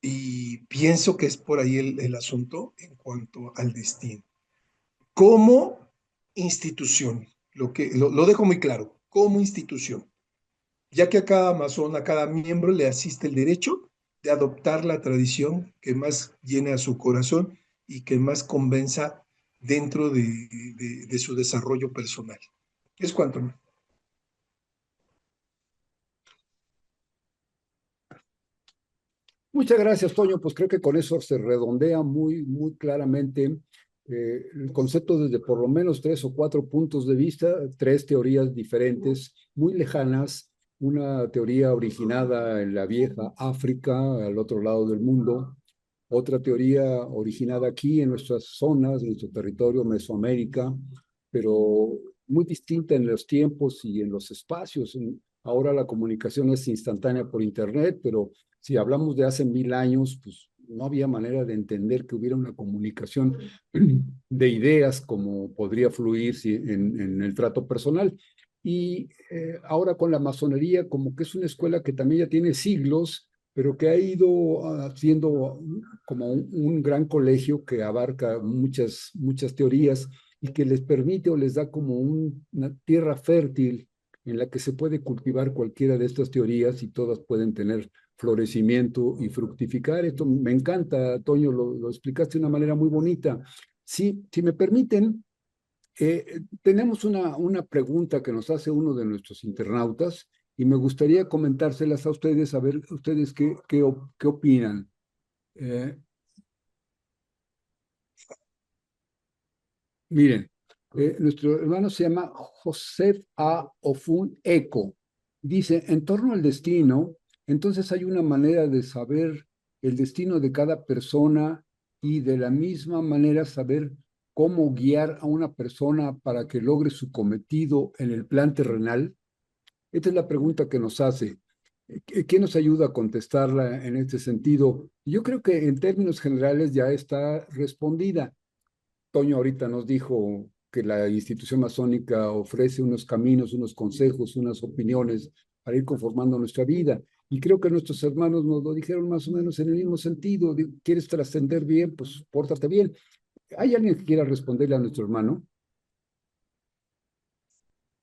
Y pienso que es por ahí el asunto en cuanto al destino. Como institución, lo dejo muy claro, como institución, ya que a cada masón, a cada miembro le asiste el derecho de adoptar la tradición que más llene a su corazón y que más convenza dentro de su desarrollo personal. Es cuanto. Muchas gracias, Toño. Pues creo que con eso se redondea muy, muy claramente el concepto desde por lo menos 3 o 4 puntos de vista, 3 teorías diferentes, muy lejanas. Una teoría originada en la vieja África, al otro lado del mundo. Otra teoría originada aquí en nuestras zonas, en nuestro territorio, Mesoamérica, pero muy distinta en los tiempos y en los espacios. Ahora la comunicación es instantánea por Internet, pero si hablamos de hace 1000 años, pues no había manera de entender que hubiera una comunicación de ideas como podría fluir en el trato personal. Y ahora con la masonería, como que es una escuela que también ya tiene siglos, pero que ha ido haciendo como un gran colegio que abarca muchas teorías y que les permite o les da como una tierra fértil en la que se puede cultivar cualquiera de estas teorías y todas pueden tener florecimiento y fructificar. Esto me encanta, Toño, lo explicaste de una manera muy bonita. Sí, si me permiten, tenemos una pregunta que nos hace uno de nuestros internautas y me gustaría comentárselas a ustedes, a ver ustedes qué opinan. Miren, nuestro hermano se llama José A. Ofun Eco. Dice, en torno al destino, entonces hay una manera de saber el destino de cada persona y de la misma manera saber cómo guiar a una persona para que logre su cometido en el plan terrenal. Esta es la pregunta que nos hace. ¿Quién nos ayuda a contestarla en este sentido? Yo creo que en términos generales ya está respondida. Toño ahorita nos dijo que la institución masónica ofrece unos caminos, unos consejos, unas opiniones para ir conformando nuestra vida. Y creo que nuestros hermanos nos lo dijeron más o menos en el mismo sentido. ¿Quieres trascender bien? Pues pórtate bien. ¿Hay alguien que quiera responderle a nuestro hermano?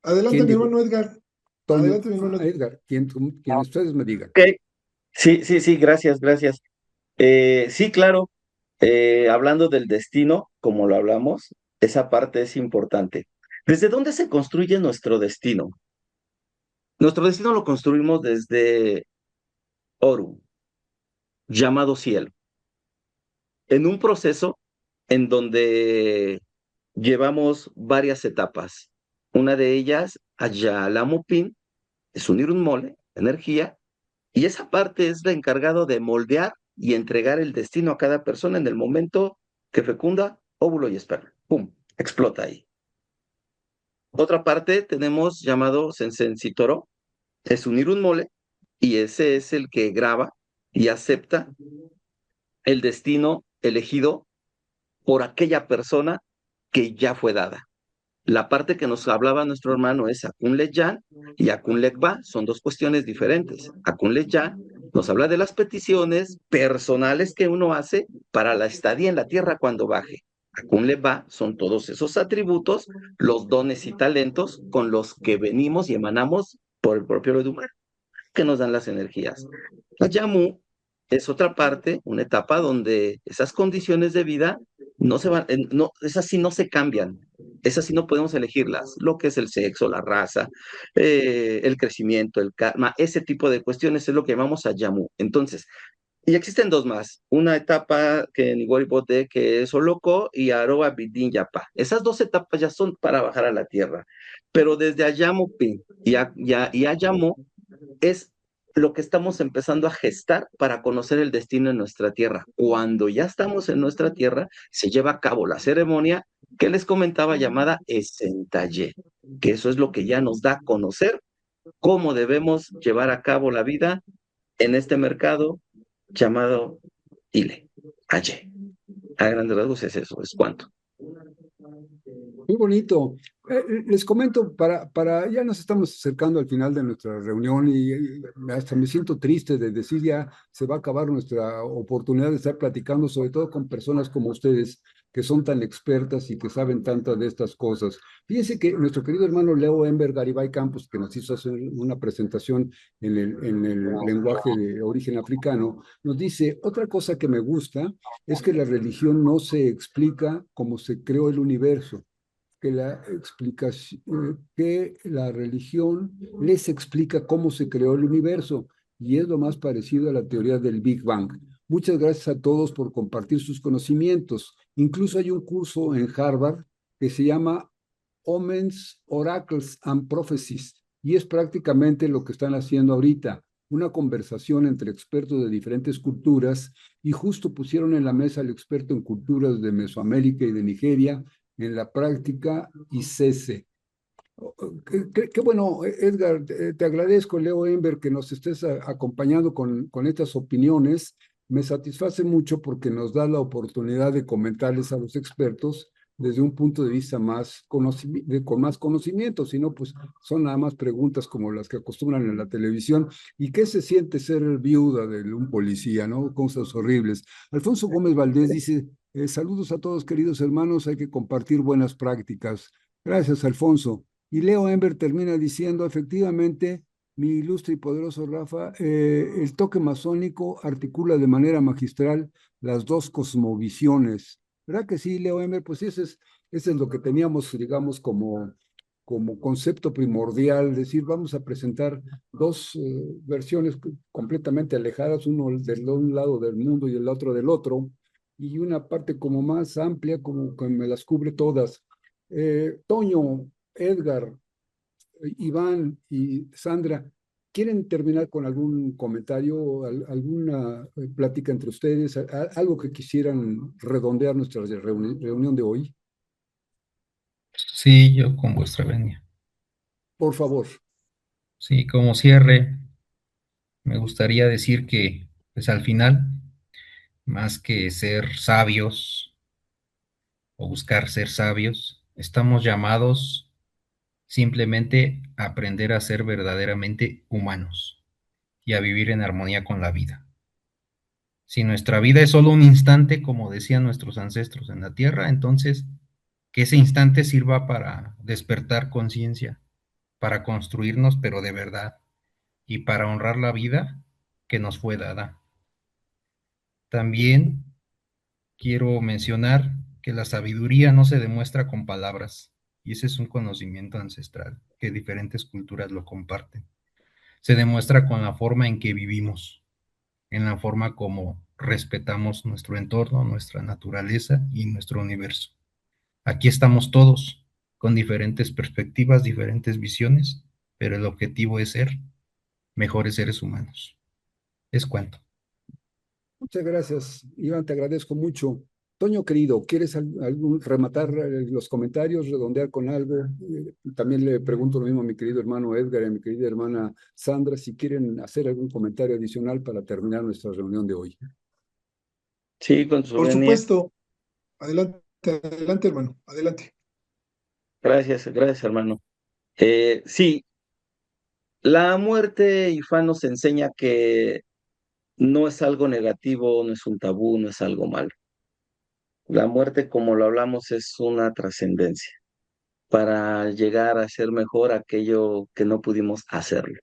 Adelante, ¿Quién mi dijo? hermano Edgar. Toño, Adelante, mi hermano Edgar. Edgar, quien ustedes me digan. Ok, sí, gracias, gracias. Sí, claro, hablando del destino, como lo hablamos, esa parte es importante. ¿Desde dónde se construye nuestro destino? Nuestro destino lo construimos desde Oru, llamado cielo, en un proceso en donde llevamos varias etapas. Una de ellas, Ayalamupin, es unir un mole, energía, y esa parte es la encargado de moldear y entregar el destino a cada persona en el momento que fecunda óvulo y esperma. ¡Pum! Explota ahí. Otra parte tenemos llamado Sensensitoro, es unir un mole, y ese es el que graba y acepta el destino elegido por aquella persona que ya fue dada. La parte que nos hablaba nuestro hermano es Akun Leyan y Akun Lekba, son dos cuestiones diferentes. Akun Leyan nos habla de las peticiones personales que uno hace para la estadía en la tierra cuando baje. Akun Lekba son todos esos atributos, los dones y talentos con los que venimos y emanamos por el propio Edumar, que nos dan las energías. La Yamu es otra parte, una etapa donde esas condiciones de vida no se van, no, esas sí no se cambian, esas sí no podemos elegirlas, lo que es el sexo, la raza, el crecimiento, el karma, ese tipo de cuestiones es lo que llamamos a Yamu. Entonces, y existen dos más, una etapa que en Iguaribote que es Oloko y Aroa Bidin Yapa. Esas dos etapas ya son para bajar a la tierra, pero desde Ayamupi y Ayamu es lo que estamos empezando a gestar para conocer el destino en nuestra tierra. Cuando ya estamos en nuestra tierra, se lleva a cabo la ceremonia que les comentaba llamada Esentaye, que eso es lo que ya nos da a conocer cómo debemos llevar a cabo la vida en este mercado llamado Ile, Aye. A grandes rasgos es eso, es cuánto. Muy bonito. Les comento, ya nos estamos acercando al final de nuestra reunión y hasta me siento triste de decir ya se va a acabar nuestra oportunidad de estar platicando, sobre todo con personas como ustedes, que son tan expertas y que saben tantas de estas cosas. Fíjense que nuestro querido hermano Leo Ember Garibay Campos, que nos hizo hacer una presentación en el lenguaje de origen africano, nos dice, otra cosa que me gusta es que la religión no se explica como se creó el universo, que la religión les explica cómo se creó el universo y es lo más parecido a la teoría del Big Bang. Muchas gracias a todos por compartir sus conocimientos. Incluso hay un curso en Harvard que se llama Omens, Oracles and Prophecies y es prácticamente lo que están haciendo ahorita, una conversación entre expertos de diferentes culturas y justo pusieron en la mesa al experto en culturas de Mesoamérica y de Nigeria, en la práctica y cese. Qué bueno, Edgar, te agradezco, Leo Ember, que nos estés acompañando con estas opiniones me satisface mucho porque nos da la oportunidad de comentarles a los expertos desde un punto de vista más con más conocimiento, si no, pues son nada más preguntas como las que acostumbran en la televisión. ¿Y qué se siente ser viuda de un policía, no? Cosas horribles. Alfonso Gómez Valdés dice, saludos a todos queridos hermanos, hay que compartir buenas prácticas. Gracias, Alfonso. Y Leo Ember termina diciendo, efectivamente, mi ilustre y poderoso Rafa, el toque masónico articula de manera magistral las dos cosmovisiones. ¿Verdad que sí, Leo Emer? Pues ese es lo que teníamos, digamos, como concepto primordial, decir, vamos a presentar dos versiones completamente alejadas, uno de un lado del mundo y el otro del otro, y una parte como más amplia, como que me las cubre todas. Toño, Edgar, Iván y Sandra, ¿quieren terminar con algún comentario, alguna plática entre ustedes, algo que quisieran redondear nuestra reunión de hoy? Sí, yo con vuestra venia. Por favor. Sí, como cierre, me gustaría decir que, pues al final, más que ser sabios o buscar ser sabios, estamos llamados simplemente a aprender a ser verdaderamente humanos y a vivir en armonía con la vida. Si nuestra vida es solo un instante, como decían nuestros ancestros en la tierra, entonces que ese instante sirva para despertar conciencia, para construirnos, pero de verdad, y para honrar la vida que nos fue dada. También quiero mencionar que la sabiduría no se demuestra con palabras, y ese es un conocimiento ancestral, que diferentes culturas lo comparten. Se demuestra con la forma en que vivimos, en la forma como respetamos nuestro entorno, nuestra naturaleza y nuestro universo. Aquí estamos todos con diferentes perspectivas, diferentes visiones, pero el objetivo es ser mejores seres humanos. Es cuanto. Muchas gracias, Iván, te agradezco mucho. Toño, querido, ¿quieres rematar los comentarios, redondear con algo? También le pregunto lo mismo a mi querido hermano Edgar y a mi querida hermana Sandra, si quieren hacer algún comentario adicional para terminar nuestra reunión de hoy. Sí, con su Por venia. supuesto, adelante, adelante, hermano, adelante. Gracias, gracias, hermano. Sí, la muerte, Ifá, nos enseña que no es algo negativo, no es un tabú, no es algo malo. La muerte, como lo hablamos, es una trascendencia para llegar a ser mejor aquello que no pudimos hacerlo.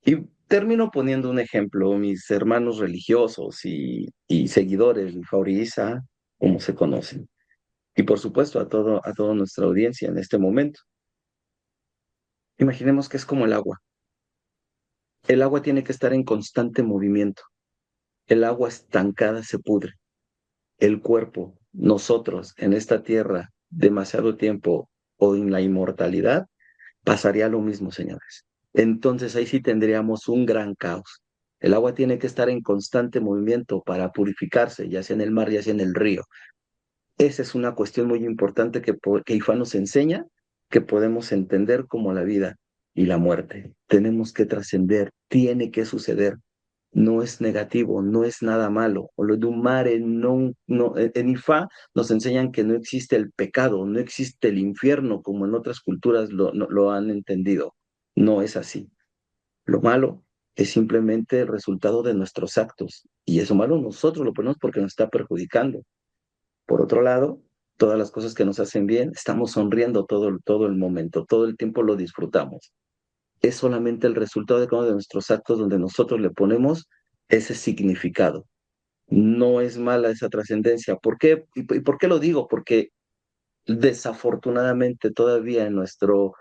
Y termino poniendo un ejemplo, mis hermanos religiosos y seguidores, Fauri Isa, como se conocen, y por supuesto a toda nuestra audiencia en este momento. Imaginemos que es como el agua. El agua tiene que estar en constante movimiento. El agua estancada se pudre. El cuerpo, nosotros en esta tierra, demasiado tiempo o en la inmortalidad, pasaría lo mismo, señores. Entonces ahí sí tendríamos un gran caos. El agua tiene que estar en constante movimiento para purificarse, ya sea en el mar, ya sea en el río. Esa es una cuestión muy importante que Ifá nos enseña, que podemos entender como la vida y la muerte. Tenemos que trascender, tiene que suceder. No es negativo, no es nada malo. O lo de un mare, en Ifá nos enseñan que no existe el pecado, no existe el infierno, como en otras culturas lo han entendido. No es así. Lo malo es simplemente el resultado de nuestros actos. Y eso malo nosotros lo ponemos porque nos está perjudicando. Por otro lado, todas las cosas que nos hacen bien, estamos sonriendo todo el momento, todo el tiempo lo disfrutamos. Es solamente el resultado de cada uno de nuestros actos donde nosotros le ponemos ese significado. No es mala esa trascendencia. ¿Por qué? ¿Y por qué lo digo? Porque desafortunadamente todavía en nuestro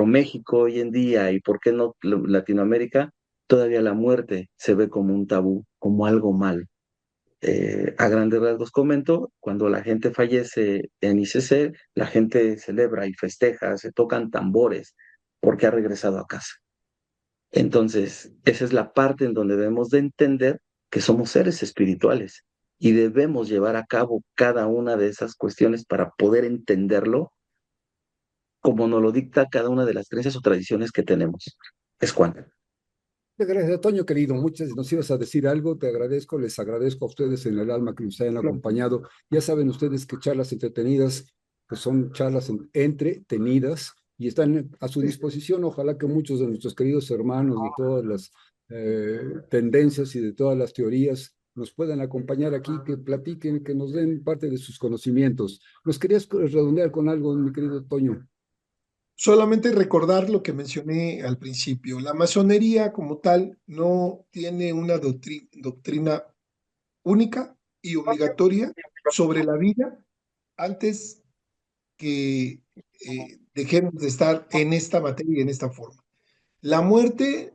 México hoy en día, y por qué no Latinoamérica, todavía la muerte se ve como un tabú, como algo mal. A grandes rasgos comento, cuando la gente fallece en ICC, la gente celebra y festeja, se tocan tambores porque ha regresado a casa. Entonces, esa es la parte en donde debemos de entender que somos seres espirituales y debemos llevar a cabo cada una de esas cuestiones para poder entenderlo como nos lo dicta cada una de las creencias o tradiciones que tenemos. Es cuanto. Gracias, Toño, querido. Muchas nos ibas a decir algo, te agradezco, les agradezco a ustedes en el alma que nos hayan acompañado. Ya saben ustedes que charlas entretenidas, pues son charlas entretenidas y están a su disposición. Ojalá que muchos de nuestros queridos hermanos de todas las tendencias y de todas las teorías nos puedan acompañar aquí, que platiquen, que nos den parte de sus conocimientos. ¿Nos querías redondear con algo, mi querido Toño? Solamente recordar lo que mencioné al principio. La masonería como tal no tiene una doctrina única y obligatoria sobre la vida antes que dejemos de estar en esta materia y en esta forma. La muerte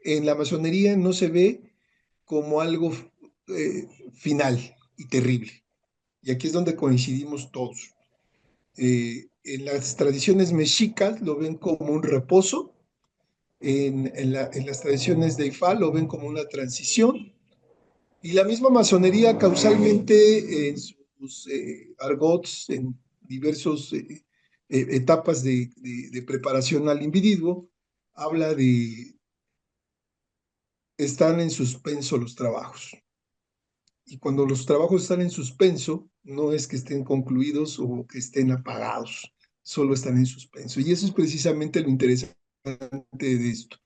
en la masonería no se ve como algo final y terrible. Y aquí es donde coincidimos todos. En las tradiciones mexicas lo ven como un reposo, en las tradiciones de Ifá lo ven como una transición, y la misma masonería causalmente en sus argots, en diversas etapas de preparación al individuo, habla de están en suspenso los trabajos. Y cuando los trabajos están en suspenso, no es que estén concluidos o que estén apagados, solo están en suspenso. Y eso es precisamente lo interesante de esto.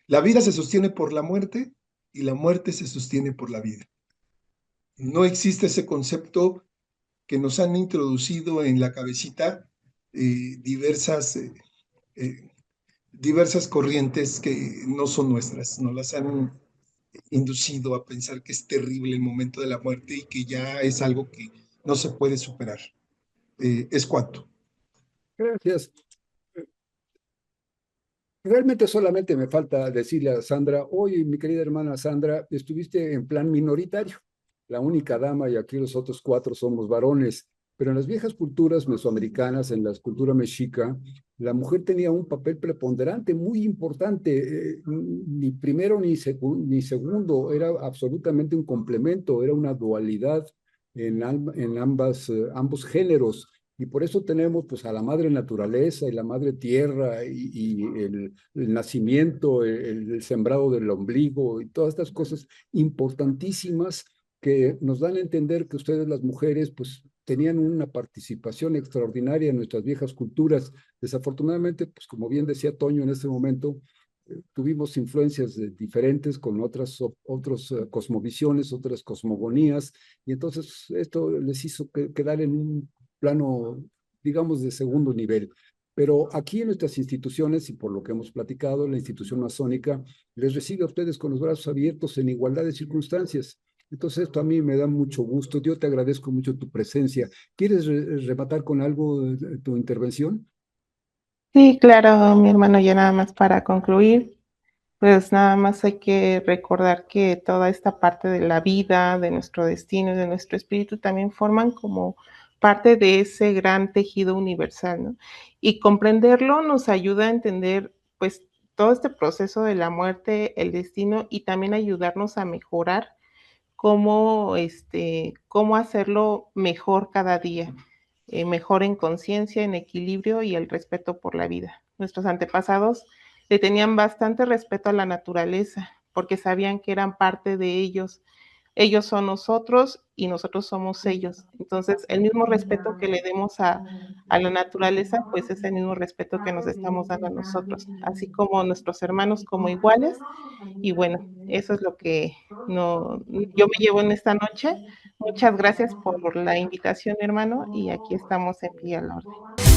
La vida se sostiene por la muerte y la muerte se sostiene por la vida. No existe ese concepto que nos han introducido en la cabecita eh, diversas, eh, eh, diversas corrientes que no son nuestras, nos las han inducido a pensar que es terrible el momento de la muerte y que ya es algo que no se puede superar. Es cuanto. Gracias. Realmente solamente me falta decirle a Sandra, oye, mi querida hermana Sandra, estuviste en plan minoritario, la única dama y aquí los otros cuatro somos varones, pero en las viejas culturas mesoamericanas, en la cultura mexica, la mujer tenía un papel preponderante, muy importante, ni primero ni segundo, era absolutamente un complemento, era una dualidad en ambos géneros. Y por eso tenemos pues a la madre naturaleza y la madre tierra y el nacimiento, el sembrado del ombligo y todas estas cosas importantísimas que nos dan a entender que ustedes las mujeres pues tenían una participación extraordinaria en nuestras viejas culturas. Desafortunadamente, pues como bien decía Toño en este momento, tuvimos influencias diferentes con otras cosmovisiones, otras cosmogonías, y entonces esto les hizo quedar en un plano, digamos, de segundo nivel. Pero aquí en nuestras instituciones, y por lo que hemos platicado, la institución masónica les recibe a ustedes con los brazos abiertos en igualdad de circunstancias. Entonces, esto a mí me da mucho gusto. Yo te agradezco mucho tu presencia. ¿Quieres rematar con algo tu intervención? Sí, claro, mi hermano, ya nada más para concluir, pues nada más hay que recordar que toda esta parte de la vida, de nuestro destino, de nuestro espíritu, también forman como parte de ese gran tejido universal, ¿no? Y comprenderlo nos ayuda a entender, pues, todo este proceso de la muerte, el destino, y también ayudarnos a mejorar cómo hacerlo mejor cada día, mejor en conciencia, en equilibrio y el respeto por la vida. Nuestros antepasados le tenían bastante respeto a la naturaleza porque sabían que eran parte de ellos. Ellos son nosotros y nosotros somos ellos. Entonces, el mismo respeto que le demos a la naturaleza, pues es el mismo respeto que nos estamos dando a nosotros, así como nuestros hermanos como iguales. Y bueno, eso es lo que no, yo me llevo en esta noche. Muchas gracias por la invitación, hermano, y aquí estamos en pie a la orden.